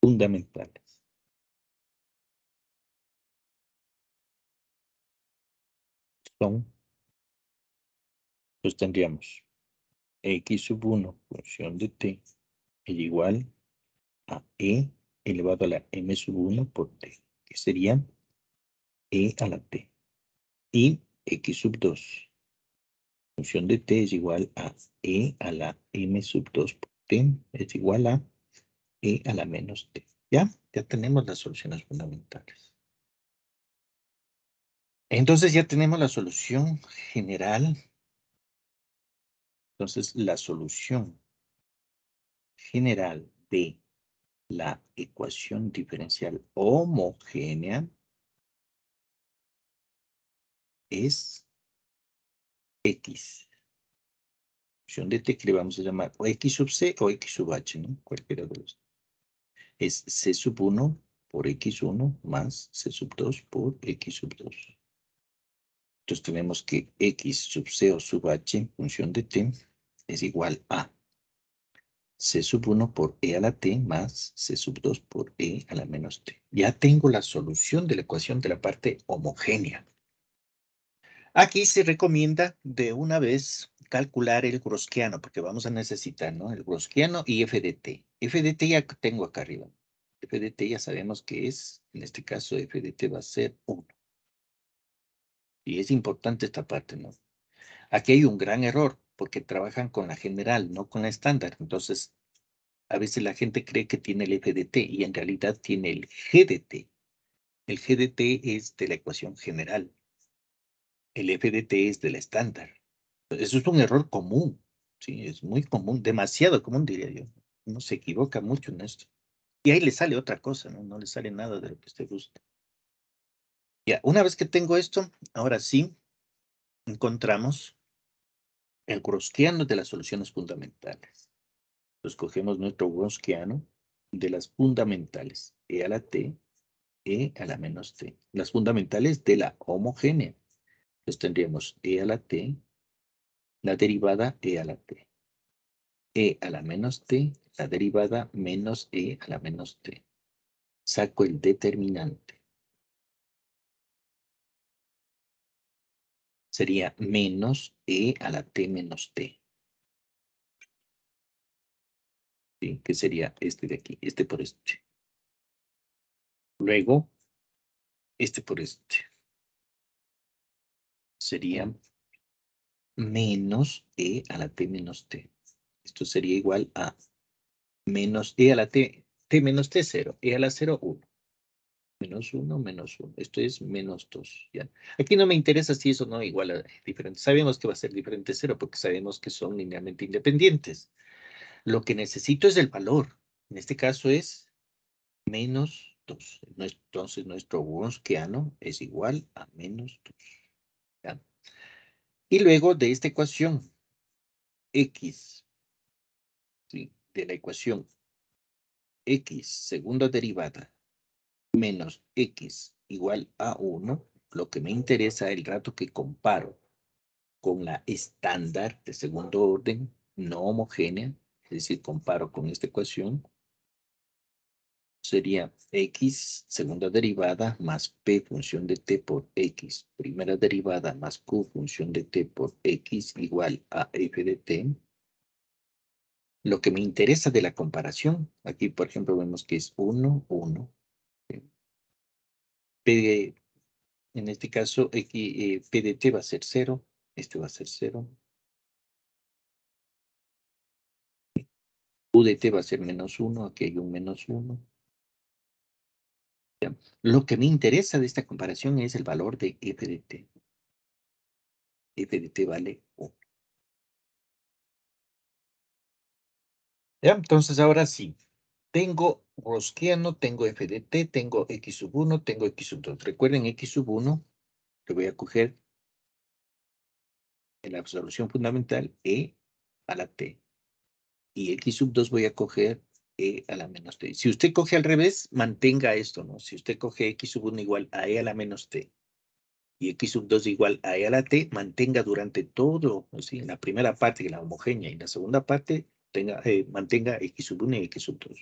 fundamentales. Pues tendríamos x sub 1 función de t es igual a elevado a la m sub 1 por t, que sería a la t. Y x sub 2 función de t es igual a a la m sub 2 por t es igual a a la menos t. ¿Ya? Ya tenemos las soluciones fundamentales. Entonces ya tenemos la solución general. Entonces la solución general de la ecuación diferencial homogénea es x función de t que le vamos a llamar o x sub c o x sub h, ¿no? Cualquiera de los. Es c sub 1 por x1 más c sub 2 por x sub 2. Entonces tenemos que x sub c o sub h, función de t, es igual a c sub 1 por e a la t más c sub 2 por e a la menos t. Ya tengo la solución de la ecuación de la parte homogénea. Aquí se recomienda de una vez calcular el Gaussiano, porque vamos a necesitar, ¿no? El Gaussiano y f de t. F de t ya tengo acá arriba. F de t ya sabemos que es, en este caso, f de t va a ser 1. Y es importante esta parte, ¿no? Aquí hay un gran error, porque trabajan con la general, no con la estándar. Entonces, a veces la gente cree que tiene el f de t y en realidad tiene el g de t. El g de t es de la ecuación general. El f de t es de la estándar. Eso es un error común, sí, es muy común, demasiado común diría yo. Uno se equivoca mucho en esto. Y ahí le sale otra cosa, ¿no? No le sale nada de lo que usted busca. Ya, una vez que tengo esto, ahora sí, encontramos el Gaussiano de las soluciones fundamentales. Entonces cogemos nuestro Gaussiano de las fundamentales, e a la t, e a la menos t. Las fundamentales de la homogénea. Entonces tendríamos e a la t, la derivada e a la t. E a la menos t, la derivada menos e a la menos t. Saco el determinante. Sería menos e a la t menos t. ¿Sí? Que sería este de aquí, este por este. Luego, este por este. Sería menos e a la t menos t. Esto sería igual a menos e a la t, t menos t 0, e a la 0, 1. Menos 1, menos 1. Esto es menos 2. ¿Ya? Aquí no me interesa si eso no igual a diferente. Sabemos que va a ser diferente 0 porque sabemos que son linealmente independientes. Lo que necesito es el valor. En este caso es menos 2. Entonces nuestro Gaussiano es igual a menos 2. ¿Ya? Y luego de esta ecuación, x, ¿sí? De la ecuación x segunda derivada menos x igual a 1, lo que me interesa el rato que comparo con la estándar de segundo orden no homogénea, es decir, comparo con esta ecuación, sería x segunda derivada más p función de t por x primera derivada más q función de t por x igual a f de t. Lo que me interesa de la comparación, aquí por ejemplo vemos que es 1, 1. P, en este caso, p de t va a ser 0, este va a ser 0. U de t va a ser menos 1, aquí hay un menos 1. ¿Ya? Lo que me interesa de esta comparación es el valor de f de t. F de t vale 1. ¿Ya? Entonces ahora sí, tengo Gaussiano, tengo f de t, tengo x sub 1, tengo x sub 2. Recuerden x sub 1, que voy a coger en la solución fundamental e a la t. Y x sub 2 voy a coger e a la menos t. Si usted coge al revés, mantenga esto, ¿no? Si usted coge x sub 1 igual a e a la menos t y x sub 2 igual a e a la t, mantenga durante todo, ¿sí? En la primera parte, la homogénea, y en la segunda parte, mantenga x sub 1 y x sub 2.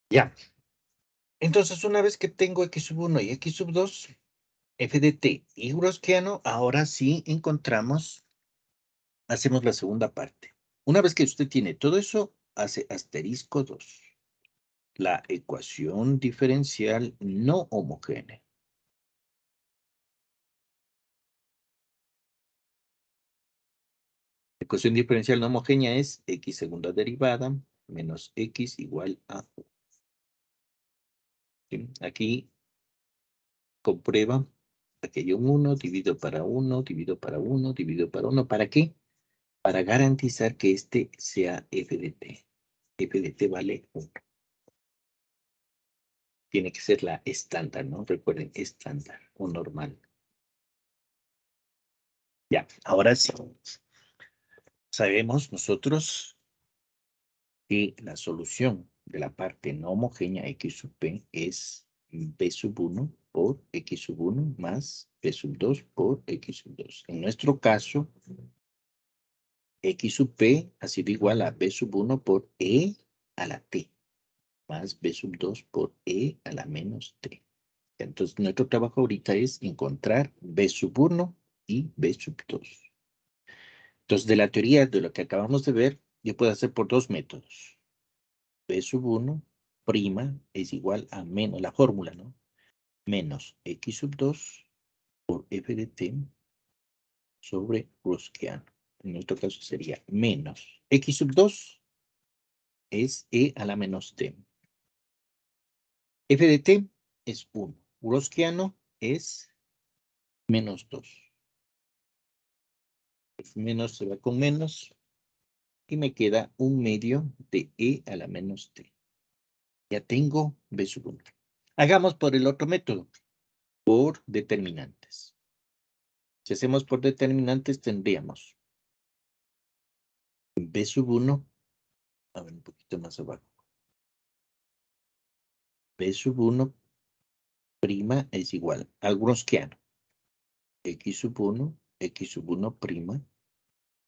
Ya. Entonces, una vez que tengo x sub 1 y x sub 2, f de t y Gaussiano, ahora sí encontramos, hacemos la segunda parte. Una vez que usted tiene todo eso, hace asterisco 2. La ecuación diferencial no homogénea. La ecuación diferencial no homogénea es x segunda derivada menos x igual a 1. ¿Sí? Aquí comprueba, aquí hay un 1, divido para 1, divido para 1, divido para 1. ¿Para qué? Para garantizar que este sea f de t. F de t vale 1. Tiene que ser la estándar, ¿no? Recuerden, estándar o normal. Ya, ahora sí. Sabemos nosotros que la solución de la parte no homogénea x sub p es b sub 1 por x sub 1 más b sub 2 por x sub 2. En nuestro caso, x sub p ha sido igual a b sub 1 por e a la t más b sub 2 por e a la menos t. Entonces, nuestro trabajo ahorita es encontrar b sub 1 y b sub 2. Entonces, de la teoría de lo que acabamos de ver, yo puedo hacer por dos métodos. B sub 1 prima es igual a menos, la fórmula, ¿no? Menos x sub 2 por f de t sobre Wronskiano. En nuestro caso sería menos x sub 2 es e a la menos t. F de t es 1. Wronskiano es menos 2. Menos se va con menos y me queda un medio de e a la menos t. Ya tengo b sub 1. Hagamos por el otro método, por determinantes. Si hacemos por determinantes, tendríamos b sub 1, a ver, un poquito más abajo. B sub 1 prima es igual al Wronskiano. X sub 1, X sub 1 prima,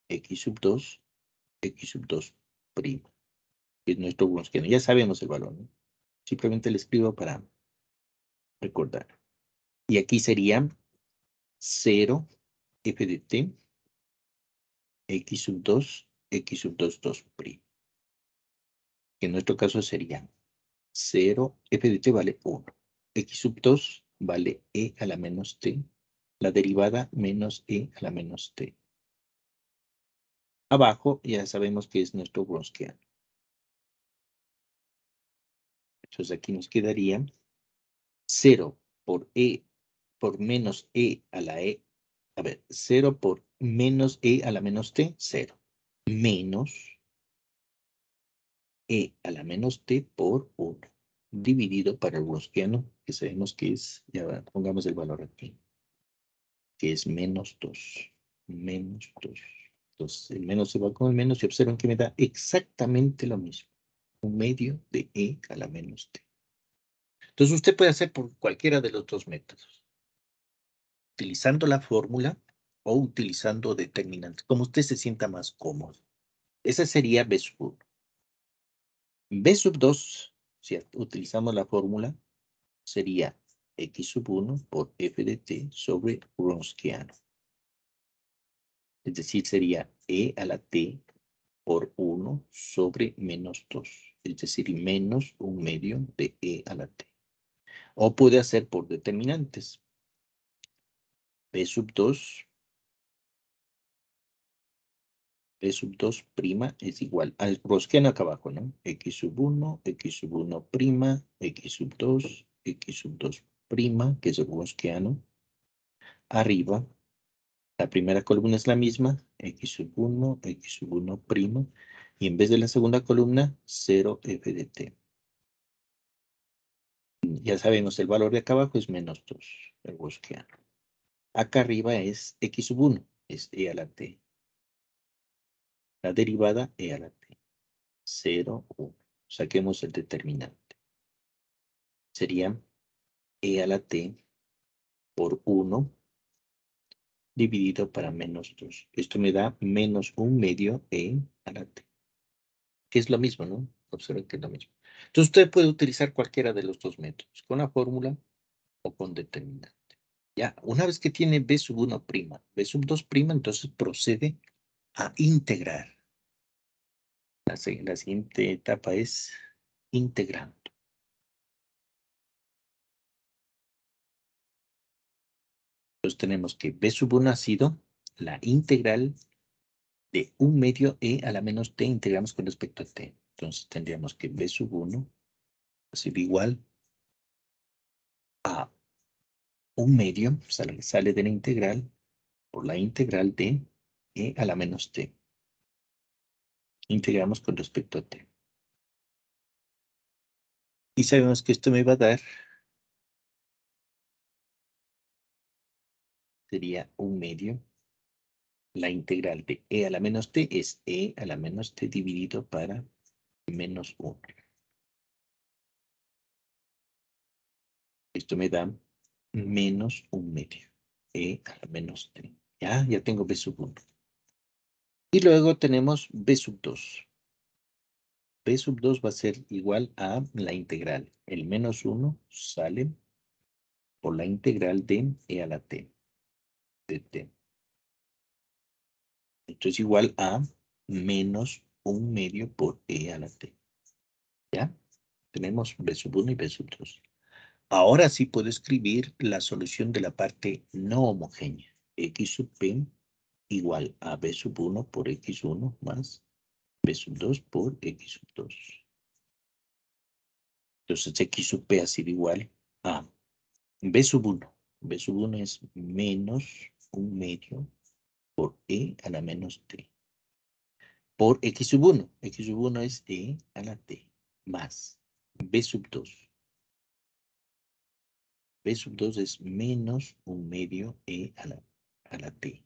X sub 2, X sub 2 prima. Es nuestro Wronskiano. Ya sabemos el valor, ¿no? Simplemente le escribo para recordar. Y aquí sería 0 f de t, x sub 2, x sub 2, 2 prima. Que en nuestro caso sería 0, f de t vale 1. X sub 2 vale e a la menos t. La derivada menos e a la menos t. Abajo ya sabemos que es nuestro Wronskiano. Entonces aquí nos quedaría 0 por e por menos e a la e. A ver, 0 por menos e a la menos t, 0. Menos e a la menos t por 1. Dividido para el Wronskiano, que sabemos que es, ya pongamos el valor aquí, que es menos 2. Menos 2. Entonces el menos se va con el menos y observen que me da exactamente lo mismo. Un medio de e a la menos t. Entonces usted puede hacer por cualquiera de los dos métodos. Utilizando la fórmula o utilizando determinantes, como usted se sienta más cómodo. Esa sería B sub 1. B sub 2, si utilizamos la fórmula, sería x sub 1 por f de t sobre Wronskiano. Es decir, sería e a la t por 1 sobre menos 2. Es decir, menos un medio de e a la t. O puede hacer por determinantes. B sub 2 B sub 2 prima es igual al Wronskiano acá abajo, ¿no? X sub 1, X sub 1 prima, X sub 2, X sub 2 prima, que es el Wronskiano. Arriba, la primera columna es la misma, X sub 1, X sub 1 prima. Y en vez de la segunda columna, 0 f de t. Ya sabemos, el valor de acá abajo es menos 2, el Wronskiano. Acá arriba es X sub 1, es e a la t. La derivada e a la t. 0, 1. Saquemos el determinante. Sería e a la t por 1 dividido para menos 2. Esto me da menos un medio e a la t. Que es lo mismo, ¿no? Observen que es lo mismo. Entonces usted puede utilizar cualquiera de los dos métodos, con la fórmula o con determinante. Ya, una vez que tiene b sub 1 prima, b sub 2 prima, entonces procede a integrar. La siguiente etapa es integrando. Entonces tenemos que b sub 1 ha sido la integral de un medio e a la menos t integramos con respecto a t. Entonces tendríamos que b sub 1 ha sido igual a un medio, sale de la integral por la integral de e a la menos t. Integramos con respecto a t. Y sabemos que esto me va a dar, sería un medio La integral de e a la menos t es e a la menos t dividido para menos 1. Esto me da menos 1/2. E a la menos t. Ya tengo b sub 1. Y luego tenemos b sub 2. B sub 2 va a ser igual a la integral. El menos 1 sale por la integral de e a la t. De t. Esto es igual a menos 1/2 por e a la t. ¿Ya? Tenemos b sub 1 y b sub 2. Ahora sí puedo escribir la solución de la parte no homogénea. X sub p igual a b sub 1 por x1 más b sub 2 por x sub 2. Entonces x sub p ha sido igual a b sub 1. B sub 1 es menos 1/2 por e a la menos t. Por x sub 1. X sub 1 es e a la t más b sub 2. B sub 2 es menos 1/2 e a la t.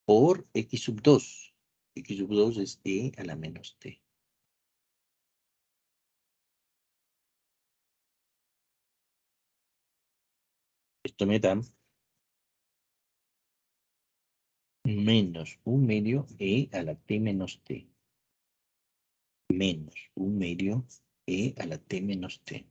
Por x sub 2. X sub 2 es e a la menos t. Esto me da menos 1/2 e a la t menos t. Menos 1/2 e a la t menos t.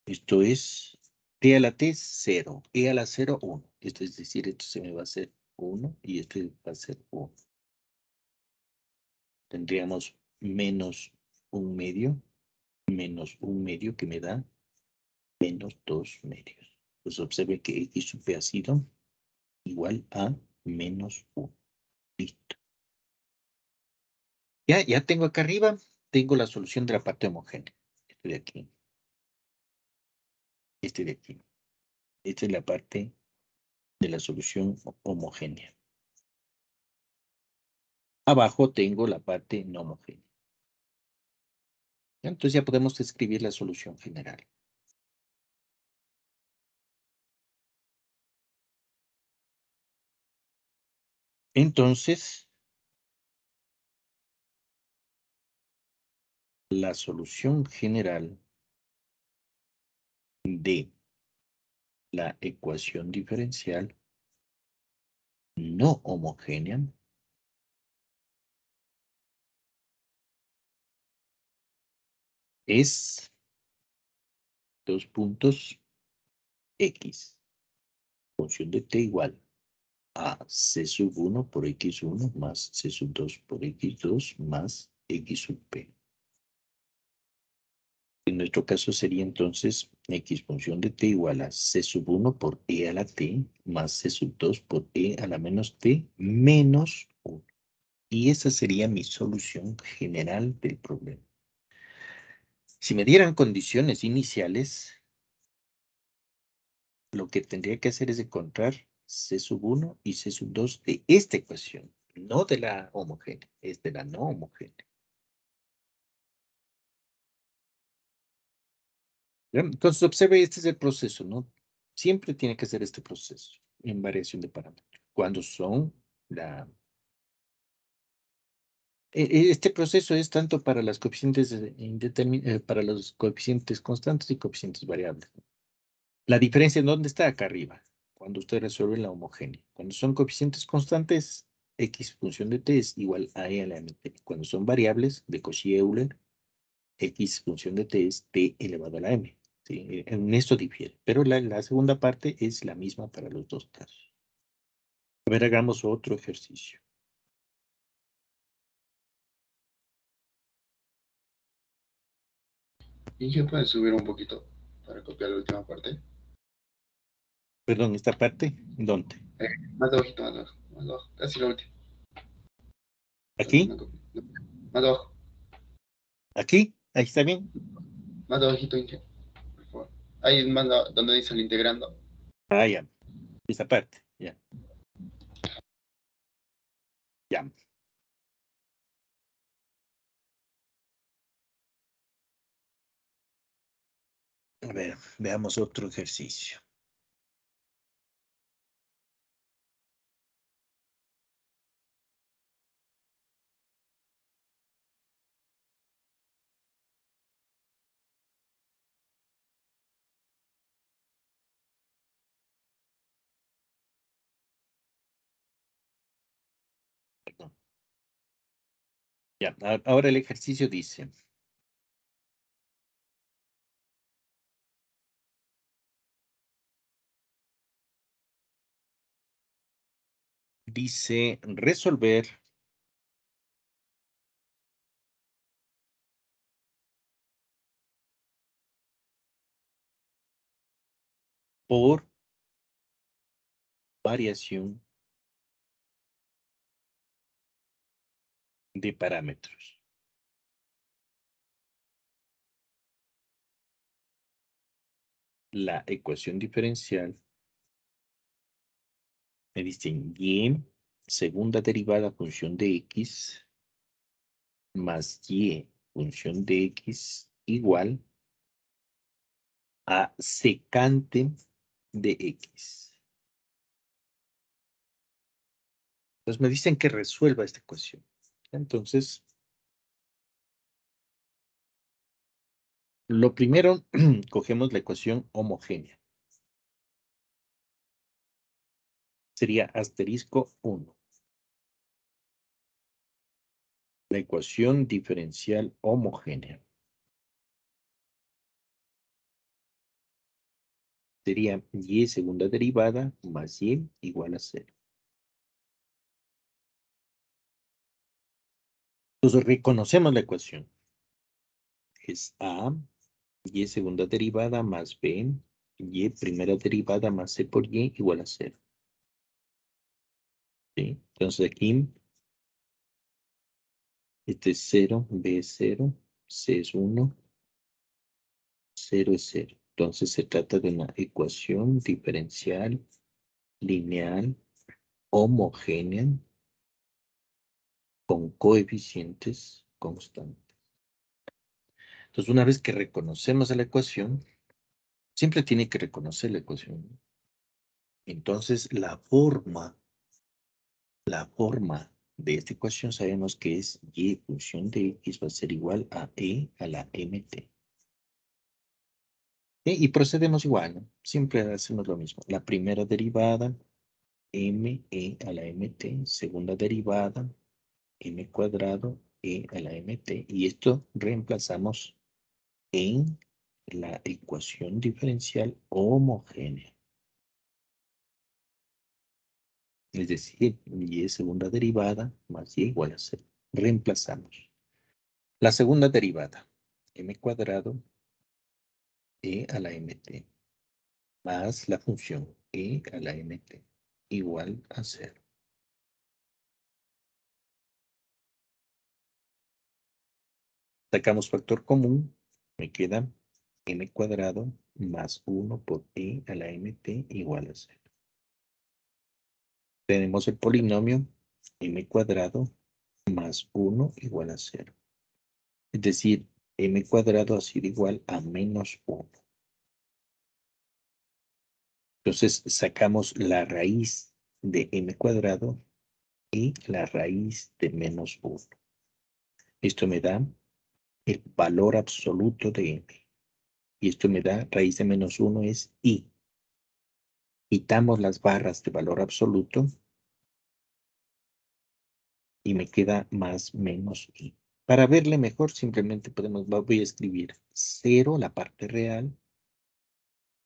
Esto es t a la t 0, e a la 0, 1. Esto es decir, esto se me va a hacer 1 y esto va a ser 1. Tendríamos menos 1/2, menos 1/2 que me da menos 2/2. Pues observe que x sub p ha sido igual a menos 1. Listo. Ya tengo acá arriba, tengo la solución de la parte homogénea. Esto de aquí. Este de aquí. Esta es la parte de la solución homogénea. Abajo tengo la parte no homogénea. Entonces ya podemos escribir la solución general. Entonces, la solución general de la ecuación diferencial no homogénea es 2 puntos x, función de t igual a c sub 1 por x1 más c sub 2 por x2 más x sub p. En nuestro caso sería entonces x función de t igual a c sub 1 por e a la t más c sub 2 por e a la menos t menos 1. Y esa sería mi solución general del problema. Si me dieran condiciones iniciales, lo que tendría que hacer es encontrar c sub 1 y c sub 2 de esta ecuación, no de la homogénea, es de la no homogénea. ¿Ya? Entonces, observe, este es el proceso, ¿no? Siempre tiene que ser este proceso en variación de parámetros. Cuando son la... Este proceso es tanto para las coeficientes para los coeficientes constantes y coeficientes variables. La diferencia en dónde está acá arriba, cuando usted resuelve la homogénea. Cuando son coeficientes constantes, x función de t es igual a e a la mt. Cuando son variables de Cauchy-Euler, x función de t es t elevado a la m. ¿Sí? En esto difiere, pero la segunda parte es la misma para los dos casos. A ver, hagamos otro ejercicio. ¿Y qué puedes subir un poquito para copiar la última parte? Perdón, ¿esta parte? ¿Dónde? Más abajito, más abajo, más abajo, casi la última. La ¿Aquí? última copia. Más abajo, ¿Aquí? ¿Ahí está bien? más abajito, Inge, por favor. Ahí es más donde dice el integrando. Ah, ya. Esta parte, ya. Ya. A ver, veamos otro ejercicio. Ya, ahora el ejercicio dice. Dice resolver por variación de parámetros. La ecuación diferencial me dicen y segunda derivada función de x más y función de x igual a secante de x. Entonces me dicen que resuelva esta ecuación. Entonces, lo primero, cogemos la ecuación homogénea. Sería asterisco 1. La ecuación diferencial homogénea. Sería y segunda derivada más y igual a 0. Entonces reconocemos la ecuación. Es a y segunda derivada más b y primera derivada más c por y igual a 0. ¿Sí? Entonces aquí este es 0, b es 0, c es 1, 0 es 0. Entonces se trata de una ecuación diferencial lineal homogénea con coeficientes constantes. Entonces, una vez que reconocemos la ecuación, siempre tiene que reconocer la ecuación. Entonces, la forma de esta ecuación sabemos que es y función de x va a ser igual a e a la mt. Y procedemos igual, ¿no? Siempre hacemos lo mismo. La primera derivada, me a la mt. Segunda derivada, m cuadrado e a la mt. Y esto reemplazamos en la ecuación diferencial homogénea. Es decir, y segunda derivada más y igual a 0. Reemplazamos. La segunda derivada, m cuadrado e a la mt más la función e a la mt igual a 0. Sacamos factor común, me queda m cuadrado más 1 por e a la mt igual a 0. Tenemos el polinomio m cuadrado más 1 igual a 0. Es decir, m cuadrado ha sido igual a menos 1. Entonces sacamos la raíz de m cuadrado y la raíz de menos 1. Esto me da el valor absoluto de m. Y esto me da raíz de menos 1 es i. Quitamos las barras de valor absoluto y me queda más menos i. Para verle mejor, simplemente voy a escribir 0, la parte real,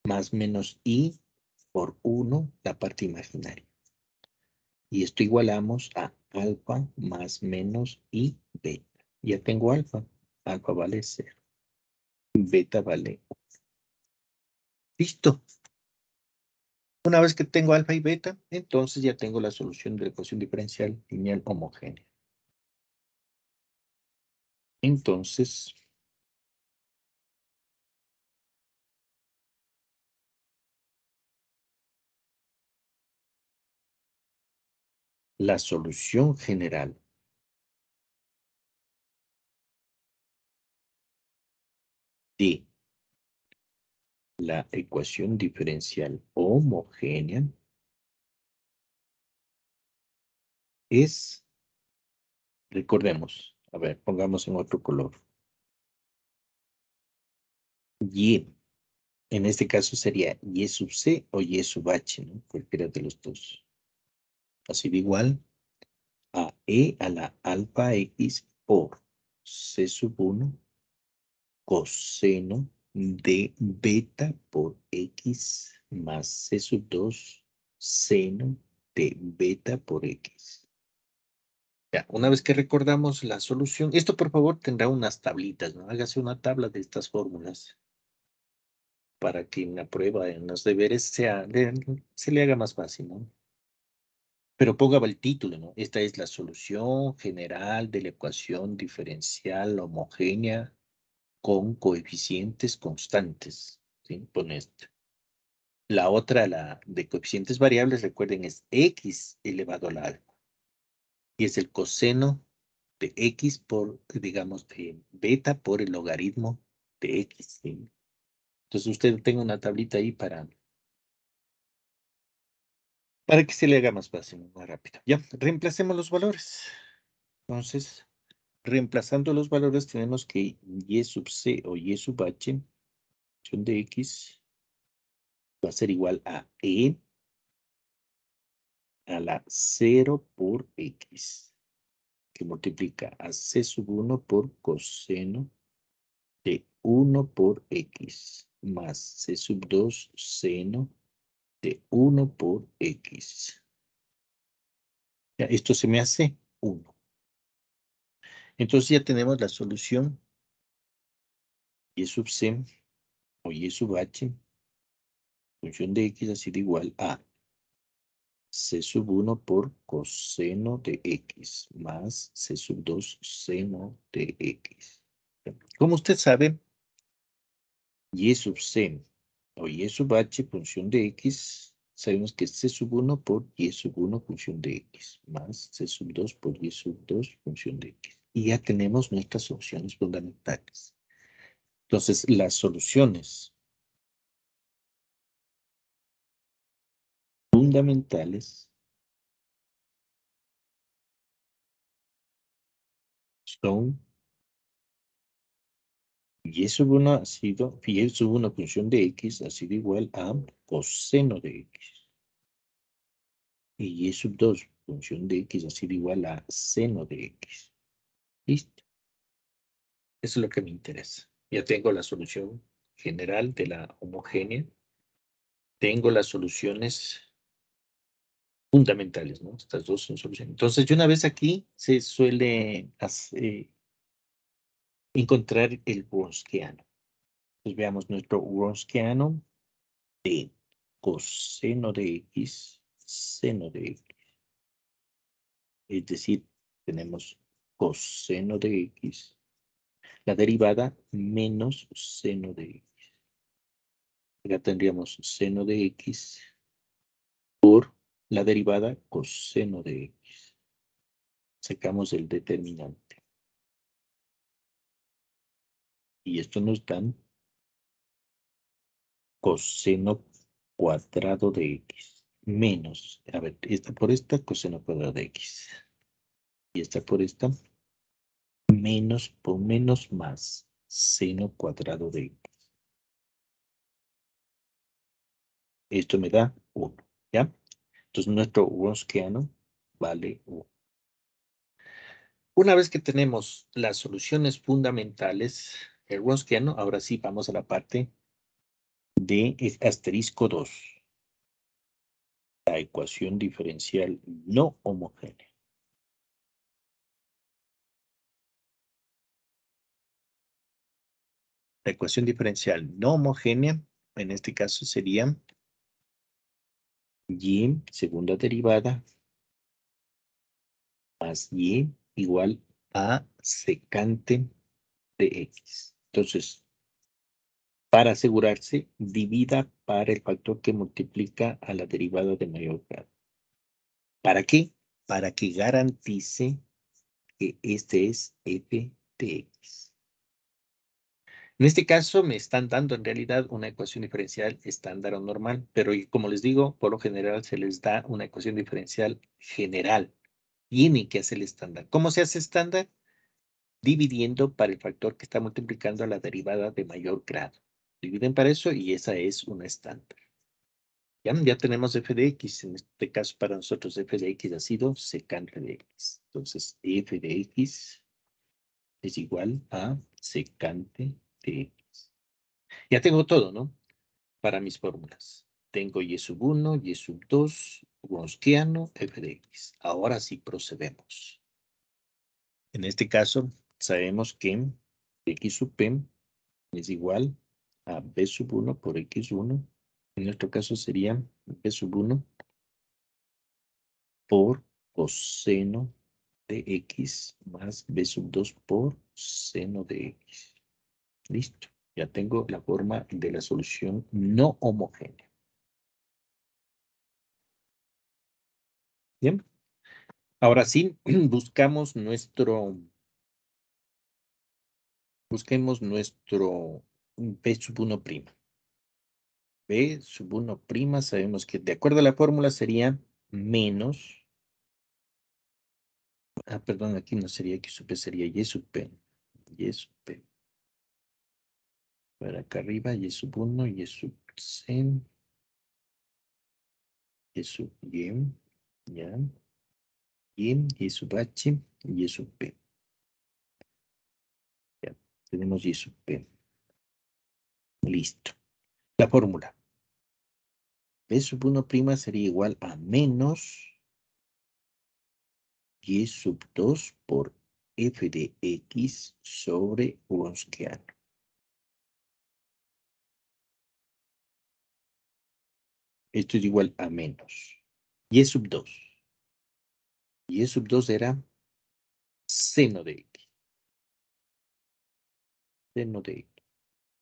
más menos i por 1, la parte imaginaria. Y esto igualamos a alfa más menos i beta. Ya tengo alfa. Alfa vale 0. Beta vale 1. Listo. Una vez que tengo alfa y beta, entonces ya tengo la solución de la ecuación diferencial lineal homogénea. Entonces, la solución general de la ecuación diferencial homogénea es, recordemos, a ver, pongamos en otro color. Y, en este caso sería y sub c o y sub h, ¿no? Cualquiera de los dos. Ha sido igual a e a la alfa x por C sub 1 coseno de beta por X más C sub 2 seno de beta por X. Ya, una vez que recordamos la solución, esto por favor tendrá unas tablitas, ¿no? Hágase una tabla de estas fórmulas para que en la prueba, en los deberes, se le haga más fácil, ¿no? Pero ponga el título, ¿no? Esta es la solución general de la ecuación diferencial homogénea con coeficientes constantes, ¿sí? Pone esto. La otra, la de coeficientes variables, recuerden, es x elevado a la alfa. Y es el coseno de x por, digamos, de beta por el logaritmo de x, ¿sí? Entonces usted tenga una tablita ahí para que se le haga más fácil, más rápido. Ya, reemplacemos los valores. Entonces, reemplazando los valores tenemos que y sub c o y sub h, función de x, va a ser igual a e a la 0 por x, que multiplica a c sub 1 por coseno de 1 por x, más c sub 2 seno de 1 por x. Ya, esto se me hace 1. Entonces ya tenemos la solución y sub c o y sub h, función de x ha sido igual a c sub 1 por coseno de x más c sub 2 seno de x. Como usted sabe, y sub c o y sub h función de x, sabemos que es c sub 1 por y sub 1 función de x más c sub 2 por y sub 2 función de x. Y ya tenemos nuestras soluciones fundamentales. Entonces, las soluciones fundamentales son y sub 1 ha sido, y sub 1 función de x ha sido igual a coseno de x. Y y sub 2 función de x ha sido igual a seno de x. ¿Listo? Eso es lo que me interesa. Ya tengo la solución general de la homogénea. Tengo las soluciones fundamentales, ¿no? Estas dos son soluciones. Entonces, de una vez aquí se suele encontrar el Wronskiano. Pues veamos nuestro Wronskiano de coseno de x, seno de x. Es decir, tenemos coseno de x, la derivada menos seno de x. Acá tendríamos seno de x por la derivada coseno de x. Sacamos el determinante. Y esto nos dan coseno cuadrado de x menos, a ver, esta por esta, coseno cuadrado de x. Y esta por esta, menos por menos más seno cuadrado de x. Esto me da 1, ¿ya? Entonces nuestro Wronskiano vale 1. Una vez que tenemos las soluciones fundamentales, el Wronskiano, ahora sí vamos a la parte de asterisco 2. La ecuación diferencial no homogénea. La ecuación diferencial no homogénea, en este caso sería y segunda derivada más y igual a secante de x. Entonces, para asegurarse, divida para el factor que multiplica a la derivada de mayor grado. ¿Para qué? Para que garantice que este es f de x. En este caso me están dando en realidad una ecuación diferencial estándar o normal, pero como les digo, por lo general se les da una ecuación diferencial general. Tiene que hacer el estándar. ¿Cómo se hace estándar? Dividiendo para el factor que está multiplicando a la derivada de mayor grado. Dividen para eso y esa es una estándar. Ya tenemos f de x. En este caso para nosotros f de x ha sido secante de x. Entonces f de x es igual a secante de X. Ya tengo todo, ¿no? Para mis fórmulas. Tengo y sub 1, y sub 2, Wronskiano, f de X. Ahora sí procedemos. En este caso, sabemos que X sub p es igual a b sub 1 por X1. En nuestro caso sería b sub 1 por coseno de X más b sub 2 por seno de X. Listo. Ya tengo la forma de la solución no homogénea. Bien. Ahora sí, busquemos nuestro B sub 1 prima. B sub 1 prima, sabemos que de acuerdo a la fórmula sería menos, perdón, aquí no sería X sub P, sería Y sub P. Y sub P. Para acá arriba, Y sub 1, Y sub C, Y sub Y, ya, Y sub H, Y sub P. Ya, tenemos Y sub P. Listo. La fórmula. B sub 1 prima sería igual a menos Y sub 2 por f de X sobre Wronskiano. Esto es igual a menos Y sub 2. Y sub 2 era seno de X. Seno de X.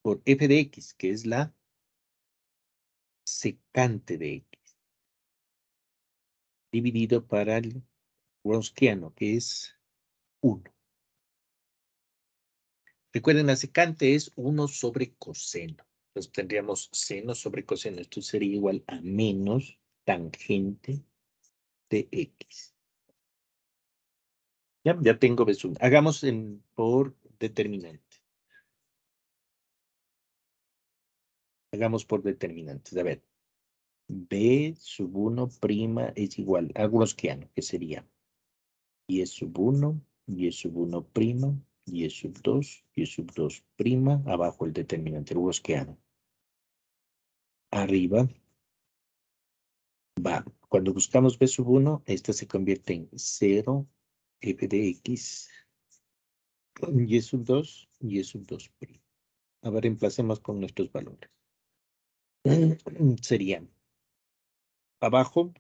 Por f de X, que es la secante de X. Dividido para el Wronskiano, que es 1. Recuerden, la secante es 1 sobre coseno. Entonces tendríamos seno sobre coseno. Esto sería igual a menos tangente de X. Ya tengo B1. Hagamos por determinante. Hagamos por determinantes. A ver. B sub 1 prima es igual a Wronskiano, que sería Y sub 1, Y sub 1 prima, Y sub 2, Y sub 2 prima, abajo el determinante Wronskiano. Arriba va. Cuando buscamos B sub 1, esta se convierte en 0 f de X, Y sub 2, Y sub 2 prima. A ver, reemplacemos con nuestros valores. Serían abajo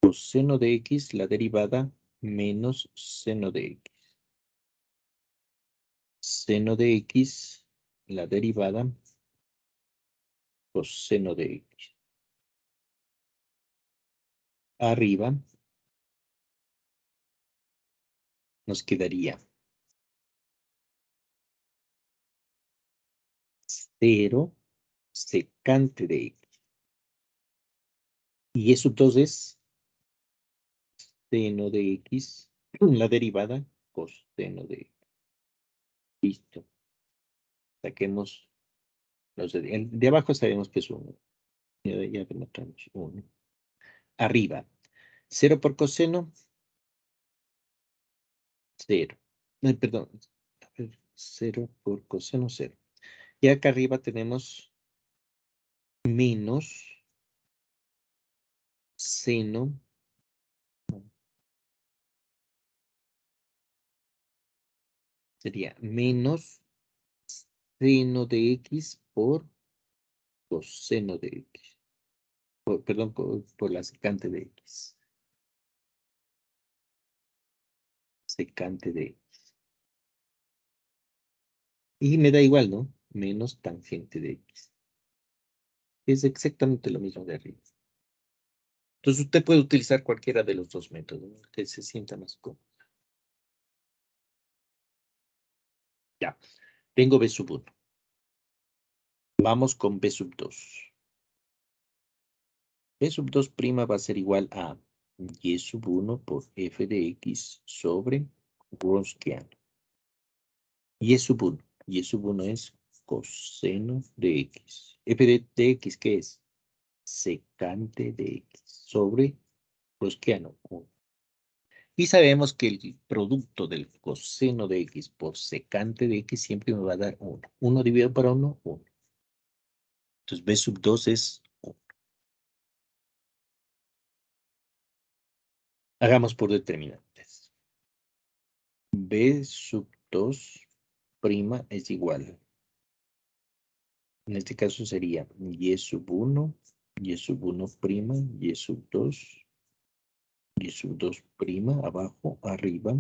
coseno de X, la derivada, menos seno de X. Seno de X, la derivada, coseno de X. Arriba nos quedaría 0 secante de X. Y eso entonces, seno de X, la derivada, coseno de X. Listo. Saquemos los de abajo, sabemos que es 1. Ya denotamos 1. Arriba, 0 por coseno, 0. Perdón, 0 por coseno, 0. Y acá arriba tenemos menos seno sería menos seno de X por coseno de X. Perdón, por la secante de X. Secante de X. Y me da igual, ¿no? Menos tangente de X. Es exactamente lo mismo de arriba. Entonces usted puede utilizar cualquiera de los dos métodos, ¿no? Que se sienta más cómodo. Ya. Tengo B sub 1. Vamos con B sub 2. B sub 2 prima va a ser igual a Y sub 1 por f de X sobre Wronskiano. Y sub 1. Y sub 1 es coseno de X. F de X, ¿qué es? Secante de X sobre Wronskiano. Y sabemos que el producto del coseno de x por secante de x siempre me va a dar 1. 1 dividido por 1, 1. Entonces b sub 2 es 1. Hagamos por determinantes. B sub 2 prima es igual. En este caso sería y sub 1, y sub 1 prima, y sub 2, y sub 2 prima, abajo, arriba,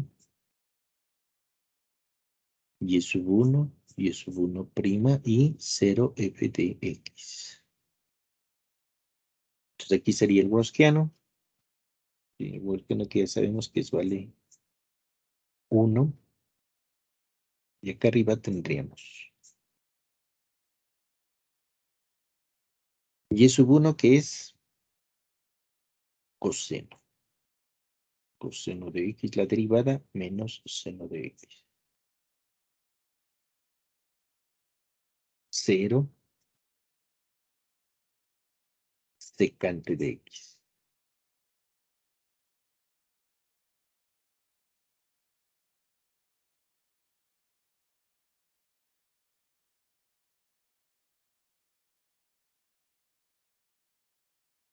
y sub 1, y sub 1 prima, y 0 f de x. Entonces aquí sería el Wronskiano. El Wronskiano que ya sabemos que es vale 1. Y acá arriba tendríamos y sub 1 que es coseno. Coseno de x, la derivada, menos seno de x. 0 secante de x.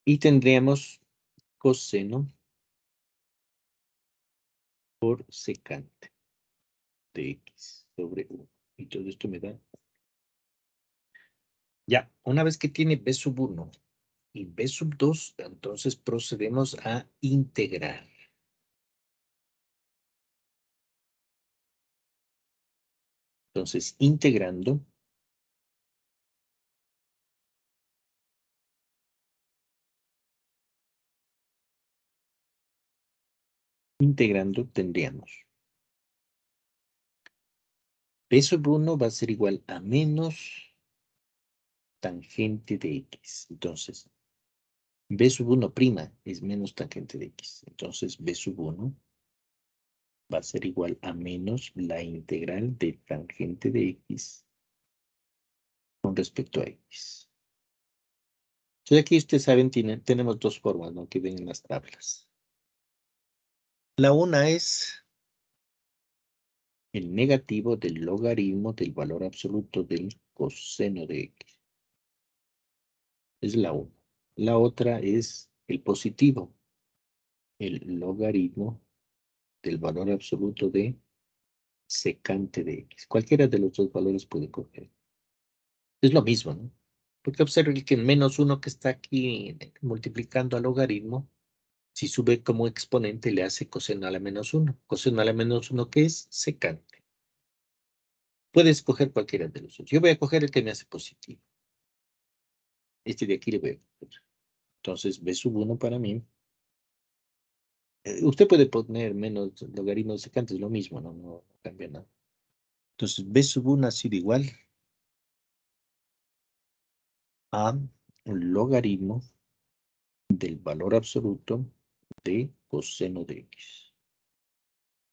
Y tendríamos coseno por secante de x sobre 1. Y todo esto me da. Ya, una vez que tiene b sub 1 y b sub 2, entonces procedemos a integrar. Entonces, integrando, tendríamos b sub 1 va a ser igual a menos tangente de x. Entonces, b sub 1 prima es menos tangente de x. Entonces, b sub 1 va a ser igual a menos la integral de tangente de x con respecto a x. Entonces, aquí ustedes saben, tenemos dos formas, ¿no? Que ven en las tablas. La una es el negativo del logaritmo del valor absoluto del coseno de x. Es la una. La otra es el positivo, el logaritmo del valor absoluto de secante de x. Cualquiera de los dos valores puede coger. Es lo mismo, ¿no? Porque observen que el menos 1 que está aquí multiplicando al logaritmo, si sube como exponente le hace coseno a la menos 1. Coseno a la menos 1, ¿qué es? Secante. Puedes coger cualquiera de los dos. Yo voy a coger el que me hace positivo. Este de aquí le voy a coger. Entonces, b sub 1 para mí. Usted puede poner menos logaritmos secantes, lo mismo, no cambia nada. Entonces, b sub 1 ha sido igual a un logaritmo del valor absoluto de coseno de x.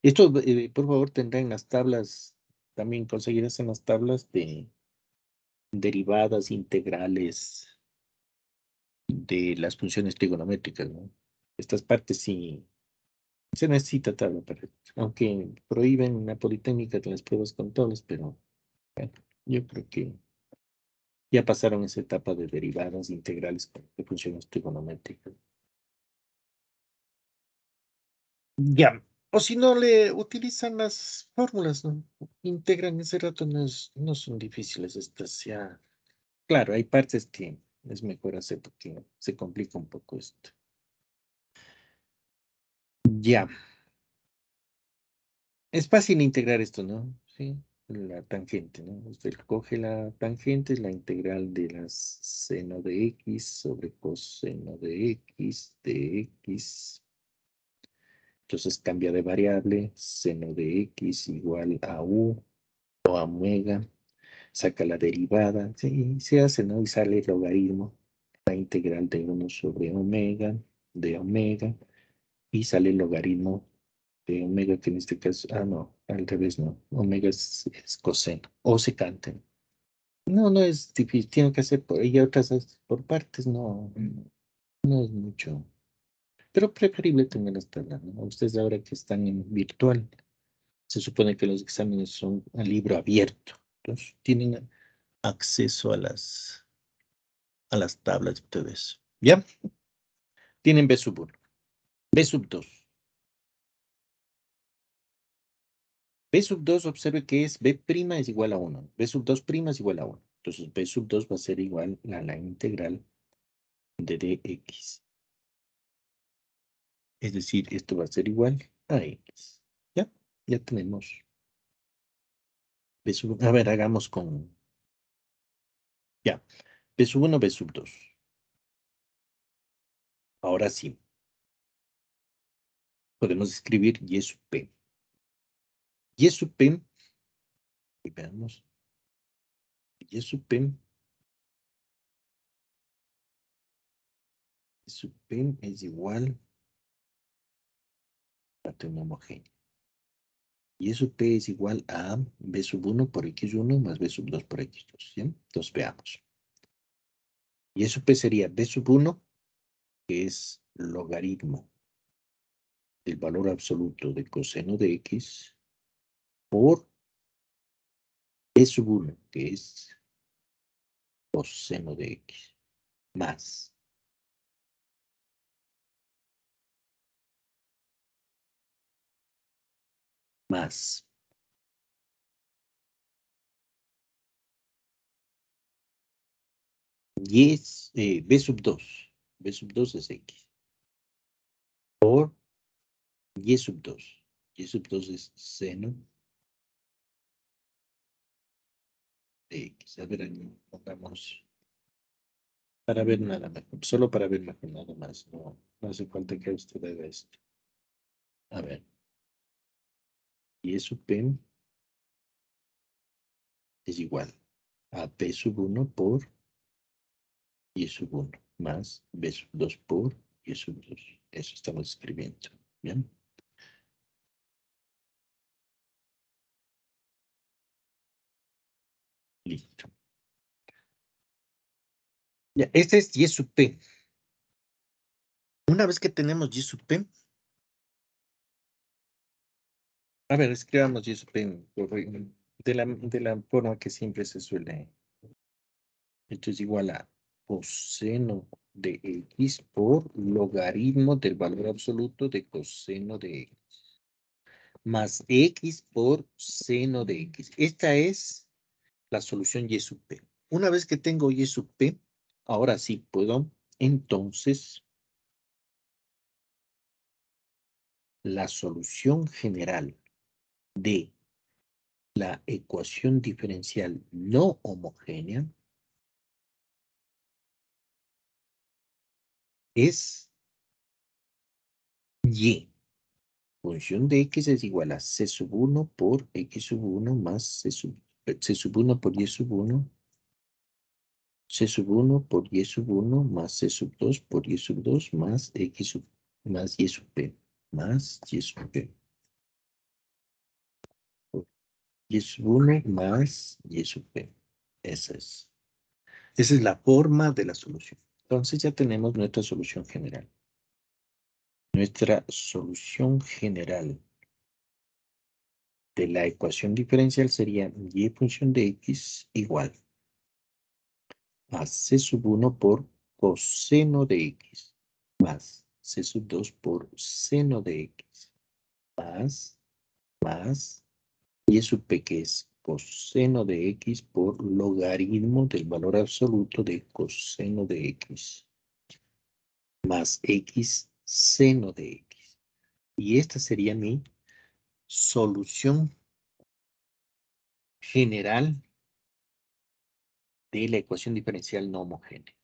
Esto, por favor, tendrá en las tablas, también conseguirás en las tablas de derivadas integrales de las funciones trigonométricas, ¿no? Estas partes sí se necesita tabla para, aunque prohíben la politécnica de las pruebas contables, pero bueno, yo creo que ya pasaron esa etapa de derivadas integrales de funciones trigonométricas. Ya. O si no, le utilizan las fórmulas, ¿no? Integran ese rato, no son difíciles estas ya. Claro, hay partes que es mejor hacer porque se complica un poco esto. Ya. Es fácil integrar esto, ¿no? Sí. La tangente, ¿no? Usted coge la tangente, es la integral de la seno de x sobre coseno de x. Entonces cambia de variable, seno de x igual a u o a omega, saca la derivada, sí, se hace, ¿no? Y sale el logaritmo, la integral de 1 sobre omega, de omega, y sale el logaritmo de omega, que en este caso, no, al revés, no, omega es coseno, o secante. No es difícil, tiene que hacer por, y otras por partes, no es mucho. Pero preferible tener las tablas, ¿no? Ustedes ahora que están en virtual, se supone que los exámenes son a libro abierto. Entonces, tienen acceso a las tablas y todo eso. ¿Ya? Tienen B sub 1. B sub 2. B sub 2, observe que es B' es igual a 1. B sub 2' es igual a 1. Entonces, B sub 2 va a ser igual a la integral de dx. Es decir, esto va a ser igual a x. ¿Ya? Ya tenemos B sub 1. A ver, hagamos con... Ya. B sub 1, B sub 2. Ahora sí. Podemos escribir y sub p. Y sub p, y veamos, y sub p es igual a un homogéneo. Y sub p es igual a b sub 1 por x1 más b sub 2 por x2. ¿Sí? Entonces veamos. Y sub p sería b sub 1, que es logaritmo del valor absoluto de coseno de x, por b sub 1, que es coseno de x, más y es b sub 2. B sub 2 es x. Por y sub 2. Y sub 2 es seno de x. A ver, aquí pongamos para ver nada más. Solo para ver nada más. No, no hace falta que usted haga esto. A ver. Y sub p es igual a b sub 1 por y sub 1 más b sub 2 por y sub 2. Eso estamos escribiendo. ¿Bien? Listo. Ya, este es y sub p. Una vez que tenemos y sub p, a ver, escribamos y sub p de la forma que siempre se suele. Esto es igual a coseno de x por logaritmo del valor absoluto de coseno de x, más x por seno de x. Esta es la solución y sub p. Una vez que tengo y sub p, ahora sí puedo, entonces, la solución general de la ecuación diferencial no homogénea es y. Función de x es igual a c sub 1 por x sub 1 más c sub 1 por y sub 1, c sub 1 por y sub 1 más c sub 2 por y sub 2 más x sub más y sub p más y sub p. Y sub 1 más y sub p. Esa es. Esa es la forma de la solución. Entonces ya tenemos nuestra solución general. Nuestra solución general de la ecuación diferencial sería y función de x igual a c sub 1 por coseno de x más c sub 2 por seno de x más y sub p, que es coseno de x por logaritmo del valor absoluto de coseno de x más x seno de x. Y esta sería mi solución general de la ecuación diferencial no homogénea.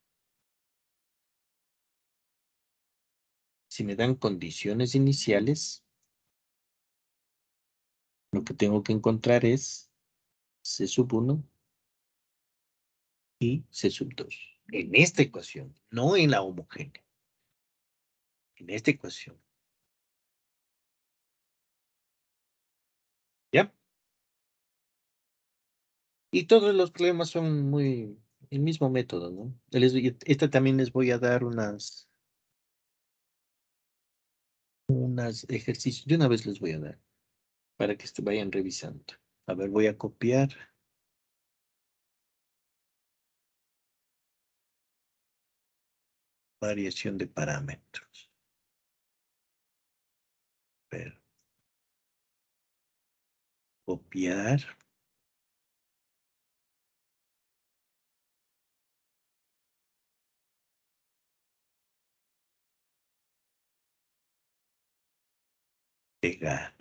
Si me dan condiciones iniciales, lo que tengo que encontrar es C sub 1 y C sub 2. En esta ecuación, no en la homogénea. En esta ecuación. ¿Ya? Y todos los problemas son muy el mismo método, ¿no? Esta también les voy a dar unos ejercicios. De una vez les voy a dar para que vayan revisando. A ver, voy a copiar. Variación de parámetros. A ver. Copiar. Pegar.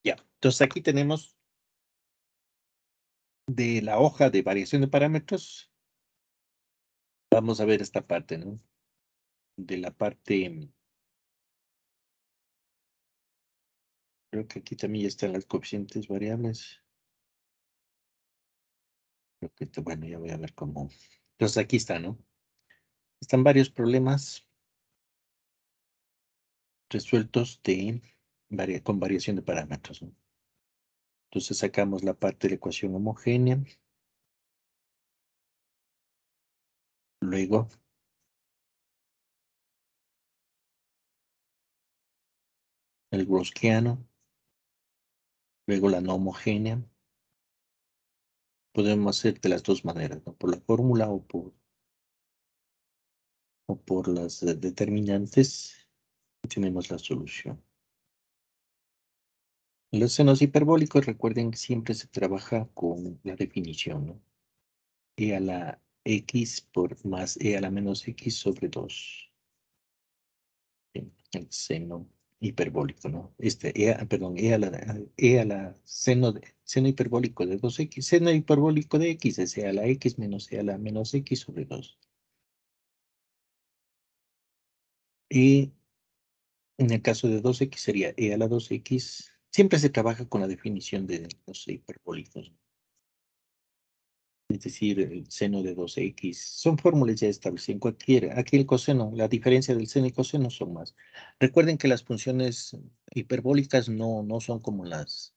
Ya, entonces aquí tenemos de la hoja de variación de parámetros. Vamos a ver esta parte, ¿no? De la parte, creo que aquí también ya están las coeficientes variables. Creo que, bueno, ya voy a ver cómo. Entonces aquí está, ¿no? Están varios problemas resueltos con variación de parámetros, ¿no? Entonces sacamos la parte de la ecuación homogénea. Luego el Gaussiano. Luego la no homogénea. Podemos hacer de las dos maneras, ¿no? Por la fórmula o por las determinantes. Tenemos la solución. Los senos hiperbólicos, recuerden que siempre se trabaja con la definición, ¿no? E a la x por más e a la menos x sobre 2. El seno hiperbólico, ¿no? Perdón, e a la seno hiperbólico de 2x. Seno hiperbólico de x es e a la x menos e a la menos x sobre 2. Y en el caso de 2x sería e a la 2x. Siempre se trabaja con la definición de los hiperbólicos, ¿no? Es decir, el seno de 2x. Son fórmulas ya establecidas en cualquiera. Aquí el coseno, la diferencia del seno y coseno son más. Recuerden que las funciones hiperbólicas no son como las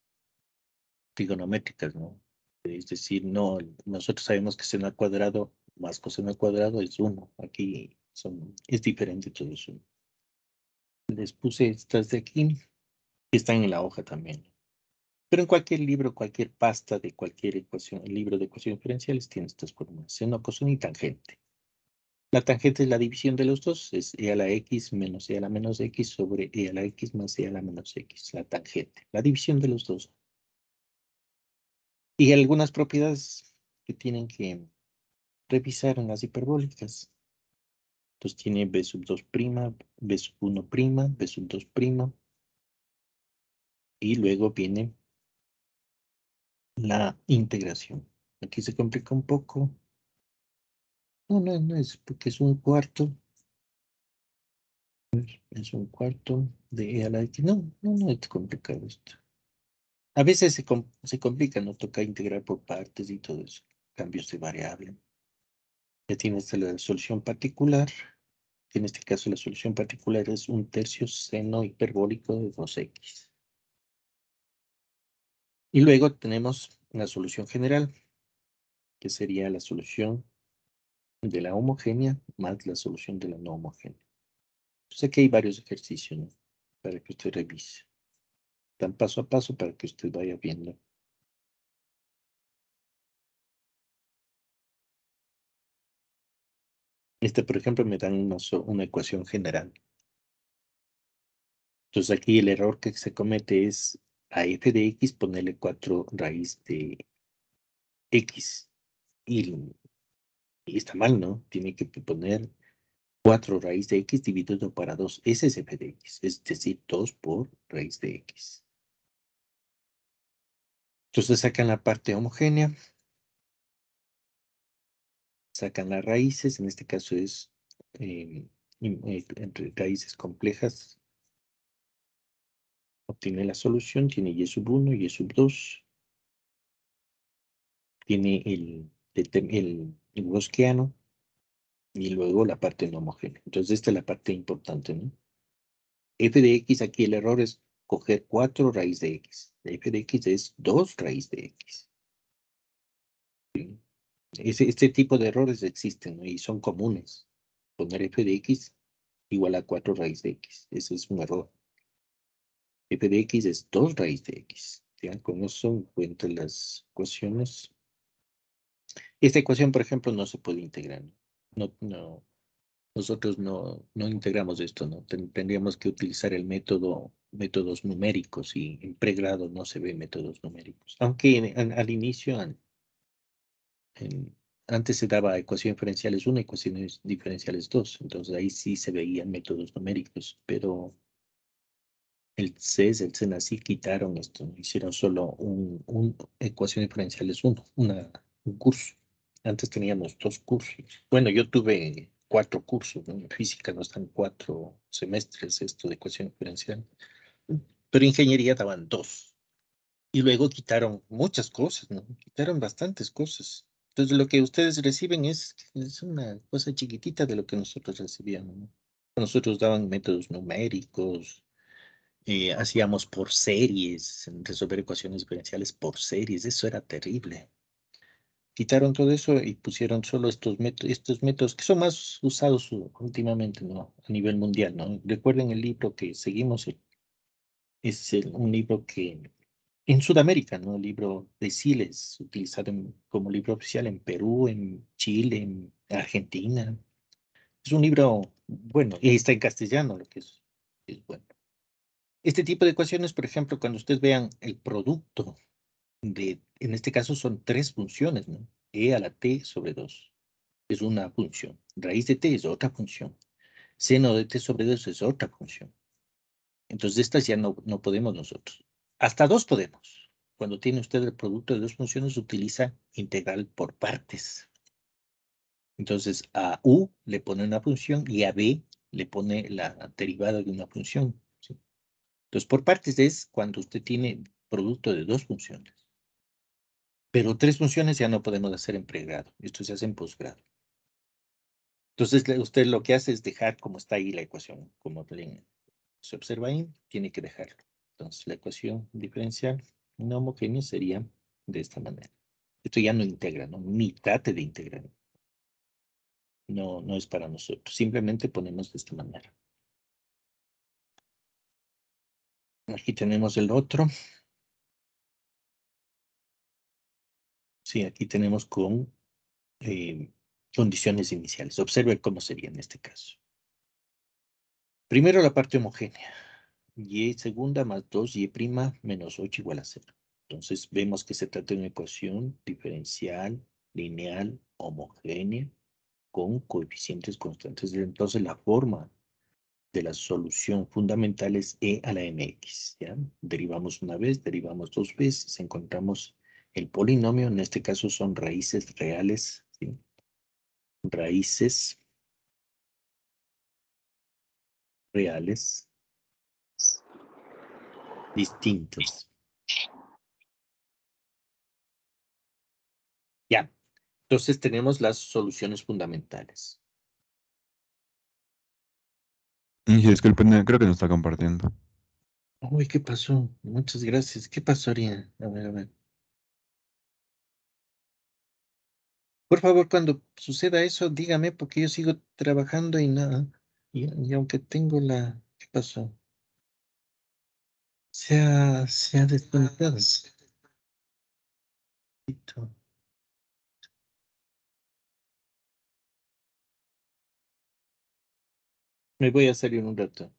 trigonométricas, ¿no? Es decir, no, nosotros sabemos que seno al cuadrado más coseno al cuadrado es 1. Aquí es diferente todo eso. Les puse estas de aquí, que están en la hoja también. Pero en cualquier libro, cualquier pasta de cualquier ecuación, el libro de ecuaciones diferenciales tiene estas fórmulas: seno, coseno y tangente. La tangente es la división de los dos, es e a la x menos e a la menos x sobre e a la x más e a la menos x, la tangente, la división de los dos. Y algunas propiedades que tienen que revisar en las hiperbólicas. Entonces tiene b sub 2', b sub 1', b sub 2', y luego viene la integración. Aquí se complica un poco. No es porque es un cuarto. Es un cuarto de e a la x. No es complicado esto. A veces se complica, no toca integrar por partes y todo eso. Cambios de variable. Ya tienes la solución particular. En este caso la solución particular es 1/3 seno hiperbólico de 2x. Y luego tenemos la solución general, que sería la solución de la homogénea más la solución de la no homogénea. Entonces aquí hay varios ejercicios, ¿no? Para que usted revise. Dan paso a paso para que usted vaya viendo. Por ejemplo, me dan una ecuación general. Entonces aquí el error que se comete es a f de x ponerle 4 raíz de x. Y está mal, ¿no? Tiene que poner 4 raíz de x dividido para 2. Ese es f de x, es decir, 2 por raíz de x. Entonces sacan la parte homogénea, sacan las raíces, en este caso es entre raíces complejas, obtiene la solución, tiene y sub 1, y sub 2, tiene el bosquiano y luego la parte no homogénea. Entonces esta es la parte importante, ¿no? F de X, aquí el error es coger 4 raíz de X. F de X es 2 raíz de X. ¿Sí? Este tipo de errores existen, ¿no? Y son comunes. Poner F de X igual a 4 raíz de X. Ese es un error. F de X es 2 raíz de X. ¿Ya? Con eso encuentro las ecuaciones. Esta ecuación, por ejemplo, no se puede integrar. No, nosotros no integramos esto, ¿no? Tendríamos que utilizar el métodos numéricos y en pregrado no se ve métodos numéricos. Aunque al inicio, antes se daba ecuación diferenciales 1, ecuaciones diferenciales 2. Entonces ahí sí se veían métodos numéricos, pero el CES, el CENACI quitaron esto, ¿no? Hicieron solo un ecuación diferenciales 1, un curso. Antes teníamos 2 cursos. Bueno, yo tuve 4 cursos, ¿no? En física no están 4 semestres esto de ecuación diferencial, pero ingeniería daban 2. Y luego quitaron muchas cosas, ¿no? Quitaron bastantes cosas. Entonces lo que ustedes reciben es una cosa chiquitita de lo que nosotros recibíamos, ¿no? Nosotros daban métodos numéricos, hacíamos por series, resolver ecuaciones diferenciales por series, eso era terrible. Quitaron todo eso y pusieron solo estos métodos que son más usados últimamente, ¿no? A nivel mundial, ¿no? Recuerden el libro que seguimos, es un libro que en Sudamérica, ¿no? El libro de Siles, utilizado como libro oficial en Perú, en Chile, en Argentina. Es un libro bueno, y está en castellano, lo que es bueno. Este tipo de ecuaciones, por ejemplo, cuando ustedes vean el producto en este caso son 3 funciones, ¿no? E a la t sobre 2 es una función. Raíz de t es otra función. Seno de t sobre 2 es otra función. Entonces, estas ya no podemos nosotros. Hasta 2 podemos. Cuando tiene usted el producto de 2 funciones, utiliza integral por partes. Entonces, a u le pone una función y a b le pone la derivada de una función. ¿Sí? Entonces, por partes es cuando usted tiene producto de 2 funciones. Pero 3 funciones ya no podemos hacer en pregrado. Esto se hace en posgrado. Entonces, usted lo que hace es dejar como está ahí la ecuación. Como se observa ahí, tiene que dejarlo. Entonces, la ecuación diferencial no homogénea sería de esta manera. Esto ya no integra, ¿no? Ni trate de integrar. No es para nosotros. Simplemente ponemos de esta manera. Aquí tenemos el otro. Sí, aquí tenemos con condiciones iniciales. Observe cómo sería en este caso. Primero la parte homogénea. Y segunda más 2y' menos 8 igual a 0. Entonces vemos que se trata de una ecuación diferencial, lineal, homogénea, con coeficientes constantes. Entonces la forma de la solución fundamental es e a la mx. ¿Ya? Derivamos una vez, derivamos 2 veces, encontramos el polinomio. En este caso son raíces reales, ¿sí? Raíces reales distintas. Ya, entonces tenemos las soluciones fundamentales. Y disculpen, creo que no está compartiendo. Uy, ¿qué pasó? Muchas gracias. ¿Qué pasó, Ariana? A ver, a ver. Por favor, cuando suceda eso, dígame, porque yo sigo trabajando y nada. Y aunque tengo la... ¿Qué pasó? Se ha desconectado. Me voy a salir un rato.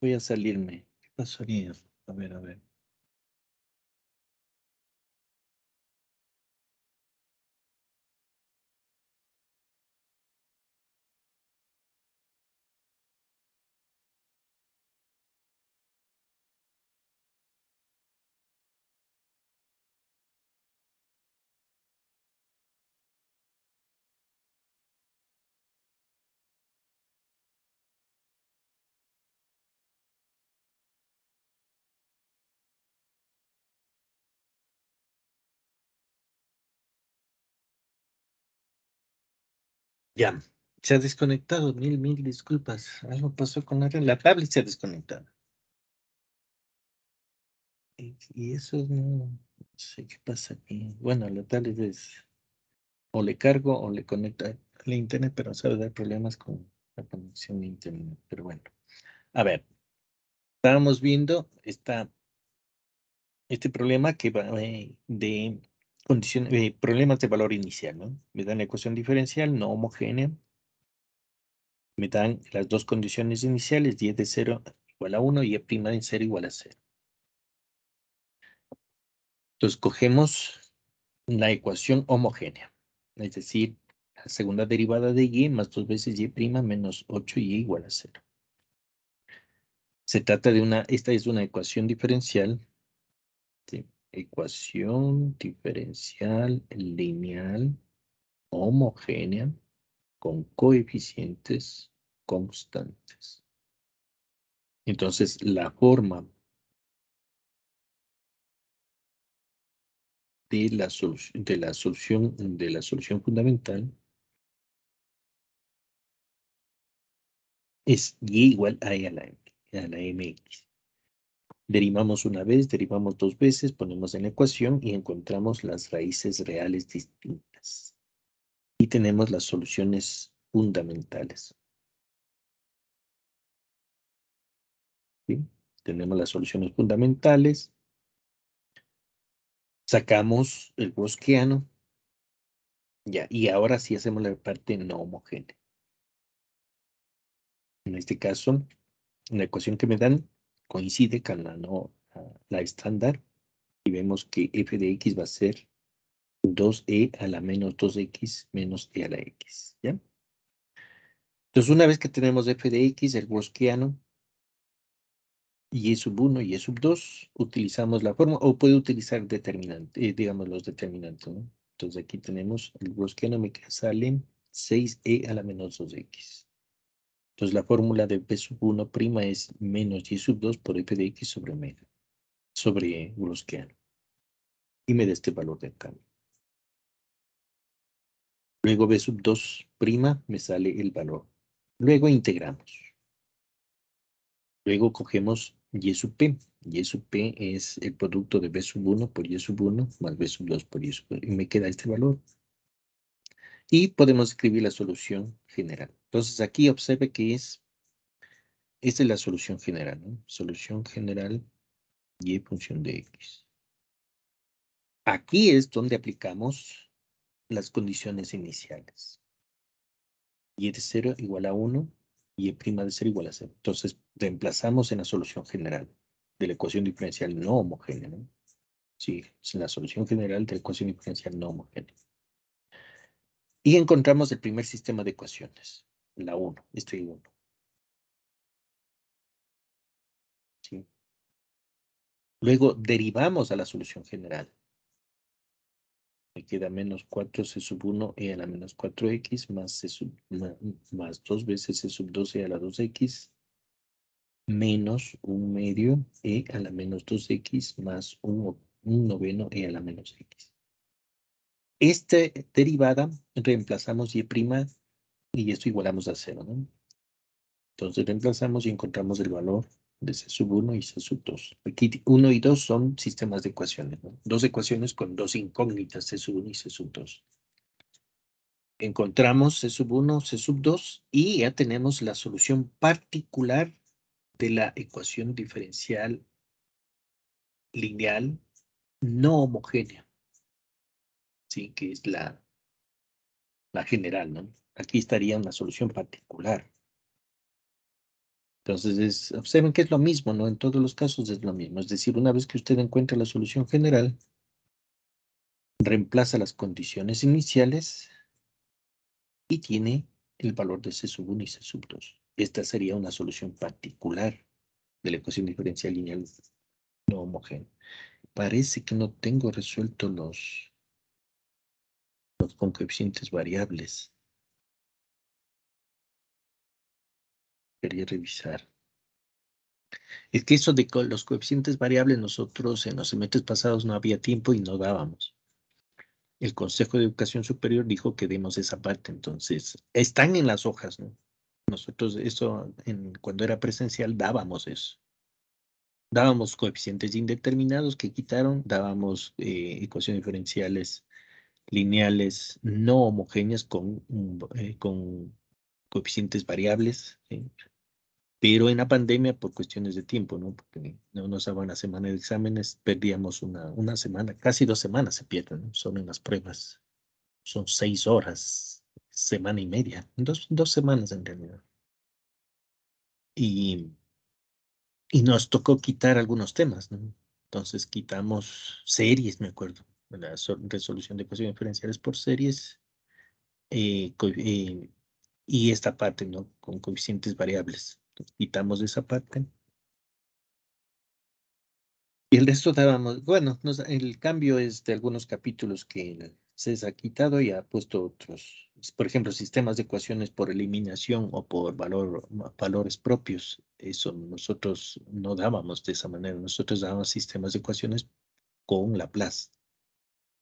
Voy a salirme. ¿Qué pasó, Ariana? A ver, a ver. Ya, se ha desconectado. Mil disculpas. Algo pasó con la tablet, se ha desconectado. Y eso no sé qué pasa aquí. Bueno, la tablet es o le cargo o le conecta al internet, pero sabe dar problemas con la conexión a internet. Pero bueno, a ver, estábamos viendo este problema que va de problemas de valor inicial, ¿no? Me dan la ecuación diferencial no homogénea. Me dan las dos condiciones iniciales, y de 0 igual a 1 y e' de 0 igual a 0. Entonces cogemos la ecuación homogénea, es decir, la segunda derivada de y más 2 veces y' menos 8y igual a 0. Se trata de esta es una ecuación diferencial, ¿sí? Ecuación diferencial lineal homogénea con coeficientes constantes. Entonces, la forma de la solución fundamental es y igual a la mx. Derivamos una vez, derivamos dos veces, ponemos en la ecuación y encontramos las raíces reales distintas. Y tenemos las soluciones fundamentales. ¿Sí? Tenemos las soluciones fundamentales. Sacamos el Gaussiano. Ya, y ahora sí hacemos la parte no homogénea. En este caso, la ecuación que me dan coincide con la estándar y vemos que f de x va a ser 2e a la menos 2x menos e a la x, ¿ya? Entonces, una vez que tenemos f de x, el Gaussiano, y e sub 1 y e sub 2, utilizamos la forma, o puede utilizar determinante, digamos los determinantes, ¿no? Entonces, aquí tenemos el Gaussiano me sale 6e a la menos 2x. Entonces, la fórmula de p sub 1' es menos y sub 2 por f de x sobre medio, sobre Gaussiano. Y me da este valor de acá. Luego b sub 2' me sale el valor. Luego integramos. Luego cogemos y sub p. Y sub p es el producto de b sub 1 por y sub 1 más b sub 2 por y sub 2. Y me queda este valor. Y podemos escribir la solución general. Entonces aquí observe que esta es la solución general, ¿no? Solución general y función de x. Aquí es donde aplicamos las condiciones iniciales. Y de 0 igual a 1 y e' de 0 igual a 0. Entonces, reemplazamos en la solución general de la ecuación diferencial no homogénea, ¿no? Sí, es la solución general de la ecuación diferencial no homogénea. Y encontramos el primer sistema de ecuaciones, la 1, este 1. ¿Sí? Luego derivamos a la solución general. Me queda menos 4c sub 1 e a la menos 4x más 2 veces c sub 2 e a la 2x menos 1 medio e a la menos 2x más 1 noveno e a la menos x. Esta derivada reemplazamos y' y esto igualamos a 0, ¿no? Entonces reemplazamos y encontramos el valor de c sub 1 y c sub 2. Aquí 1 y 2 son sistemas de ecuaciones, ¿no? Dos ecuaciones con dos incógnitas, c sub 1 y c sub 2. Encontramos c sub 1, c sub 2 y ya tenemos la solución particular de la ecuación diferencial lineal no homogénea, ¿sí? Que es la general, ¿no? Aquí estaría una solución particular. Entonces, observen que es lo mismo, ¿no? En todos los casos es lo mismo. Es decir, una vez que usted encuentra la solución general, reemplaza las condiciones iniciales y tiene el valor de C sub 1 y C sub 2. Esta sería una solución particular de la ecuación diferencial lineal no homogénea. Parece que no tengo resuelto los con coeficientes variables. Quería revisar. Es que eso de los coeficientes variables nosotros en los semestres pasados no había tiempo y no dábamos. el Consejo de Educación Superior dijo que demos esa parte, entonces están en las hojas, ¿no? Nosotros eso, cuando era presencial, dábamos eso. Dábamos coeficientes indeterminados que quitaron, dábamos ecuaciones diferenciales lineales no homogéneas con coeficientes variables, ¿sí? Pero en la pandemia, por cuestiones de tiempo, ¿no? Porque no nos daban una semana de exámenes, perdíamos una semana, casi 2 semanas se pierden, ¿no? Solo en las pruebas. Son 6 horas, semana y media, 2 semanas en realidad. Y nos tocó quitar algunos temas, ¿no? Entonces quitamos series, me acuerdo, la resolución de ecuaciones diferenciales por series, y esta parte, ¿no? Con coeficientes variables. Entonces, quitamos esa parte. Y el resto dábamos, bueno, el cambio es de algunos capítulos que se ha quitado y ha puesto otros. Por ejemplo, sistemas de ecuaciones por eliminación o por valores propios. Eso nosotros no dábamos de esa manera. Nosotros dábamos sistemas de ecuaciones con Laplace,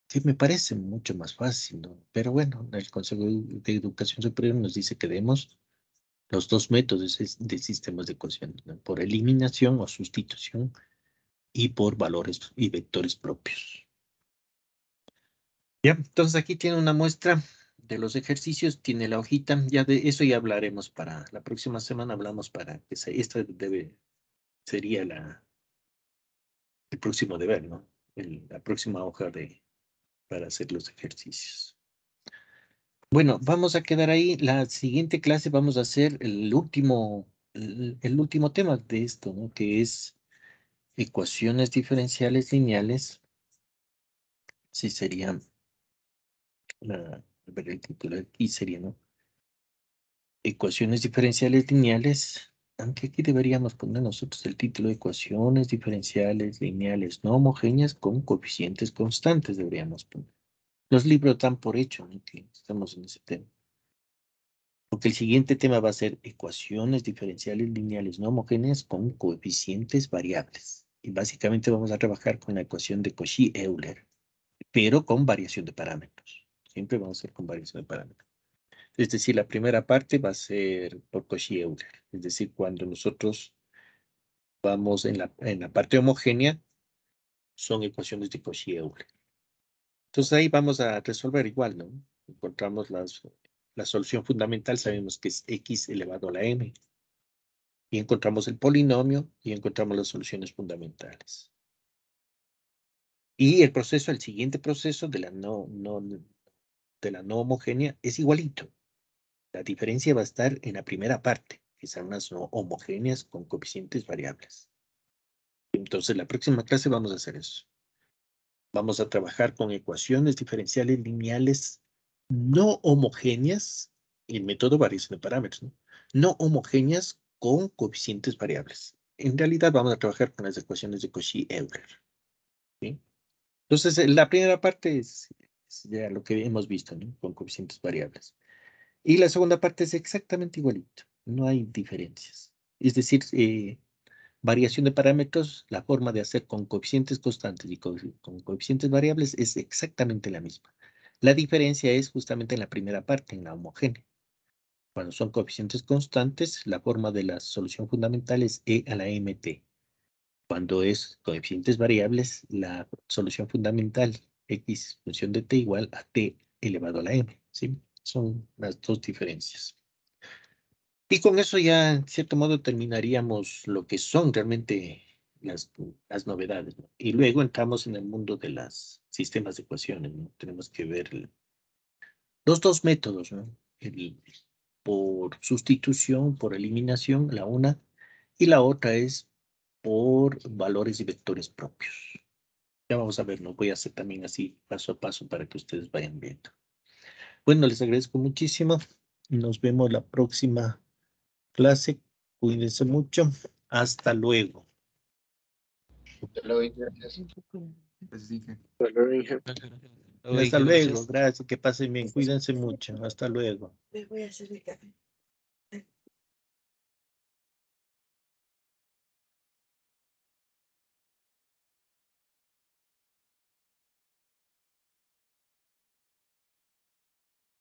que me parece mucho más fácil, ¿no? Pero bueno, el Consejo de Educación Superior nos dice que demos los dos métodos de sistemas de ecuaciones, ¿no? Por eliminación o sustitución y por valores y vectores propios. Ya, entonces aquí tiene una muestra de los ejercicios, tiene la hojita, ya de eso ya hablaremos para la próxima semana, hablamos para que esta sería el próximo deber, ¿no? La próxima hoja para hacer los ejercicios. Bueno, vamos a quedar ahí. La siguiente clase vamos a hacer el último tema de esto, ¿no? Que es ecuaciones diferenciales lineales. Sí, sería el título aquí sería, ¿no? Ecuaciones diferenciales lineales, aunque aquí deberíamos poner nosotros el título de ecuaciones diferenciales lineales no homogéneas con coeficientes constantes, deberíamos poner. Los libros dan por hecho, ¿no? Que estamos en ese tema. Porque el siguiente tema va a ser ecuaciones diferenciales lineales no homogéneas con coeficientes variables. Y básicamente vamos a trabajar con la ecuación de Cauchy-Euler, pero con variación de parámetros. Siempre vamos a hacer con variación de parámetros. Es decir, la primera parte va a ser por Cauchy-Euler. Es decir, cuando nosotros vamos en la parte homogénea, son ecuaciones de Cauchy-Euler. Entonces ahí vamos a resolver igual, ¿no? Encontramos la solución fundamental, sabemos que es x elevado a la m. Y encontramos el polinomio y encontramos las soluciones fundamentales. Y el siguiente proceso de la no homogénea es igualito. La diferencia va a estar en la primera parte, que son unas no homogéneas con coeficientes variables. Entonces, la próxima clase vamos a hacer eso. Vamos a trabajar con ecuaciones diferenciales lineales no homogéneas, el método variación de parámetros, ¿no? No homogéneas con coeficientes variables. En realidad vamos a trabajar con las ecuaciones de Cauchy-Euler, ¿sí? Entonces, la primera parte es ya lo que hemos visto, ¿no? Con coeficientes variables. Y la segunda parte es exactamente igualito. No hay diferencias. Es decir, variación de parámetros, la forma de hacer con coeficientes constantes y con coeficientes variables es exactamente la misma. La diferencia es justamente en la primera parte, en la homogénea. Cuando son coeficientes constantes, la forma de la solución fundamental es e a la mt. Cuando es coeficientes variables, la solución fundamental x función de t igual a t elevado a la m, ¿sí? Son las dos diferencias. Y con eso ya, en cierto modo, terminaríamos lo que son realmente las novedades, ¿no? Y luego entramos en el mundo de los sistemas de ecuaciones, ¿no? Tenemos que ver los dos métodos, ¿no? Por sustitución, por eliminación, la una, y la otra es por valores y vectores propios. Ya vamos a ver, ¿no? Voy a hacer también así, paso a paso, para que ustedes vayan viendo. Bueno, les agradezco muchísimo. Nos vemos la próxima clase. Cuídense mucho. Hasta luego. Hasta luego, gracias. Hasta luego. Gracias. Que pasen bien. Cuídense mucho. Hasta luego. Les voy a hacer el café.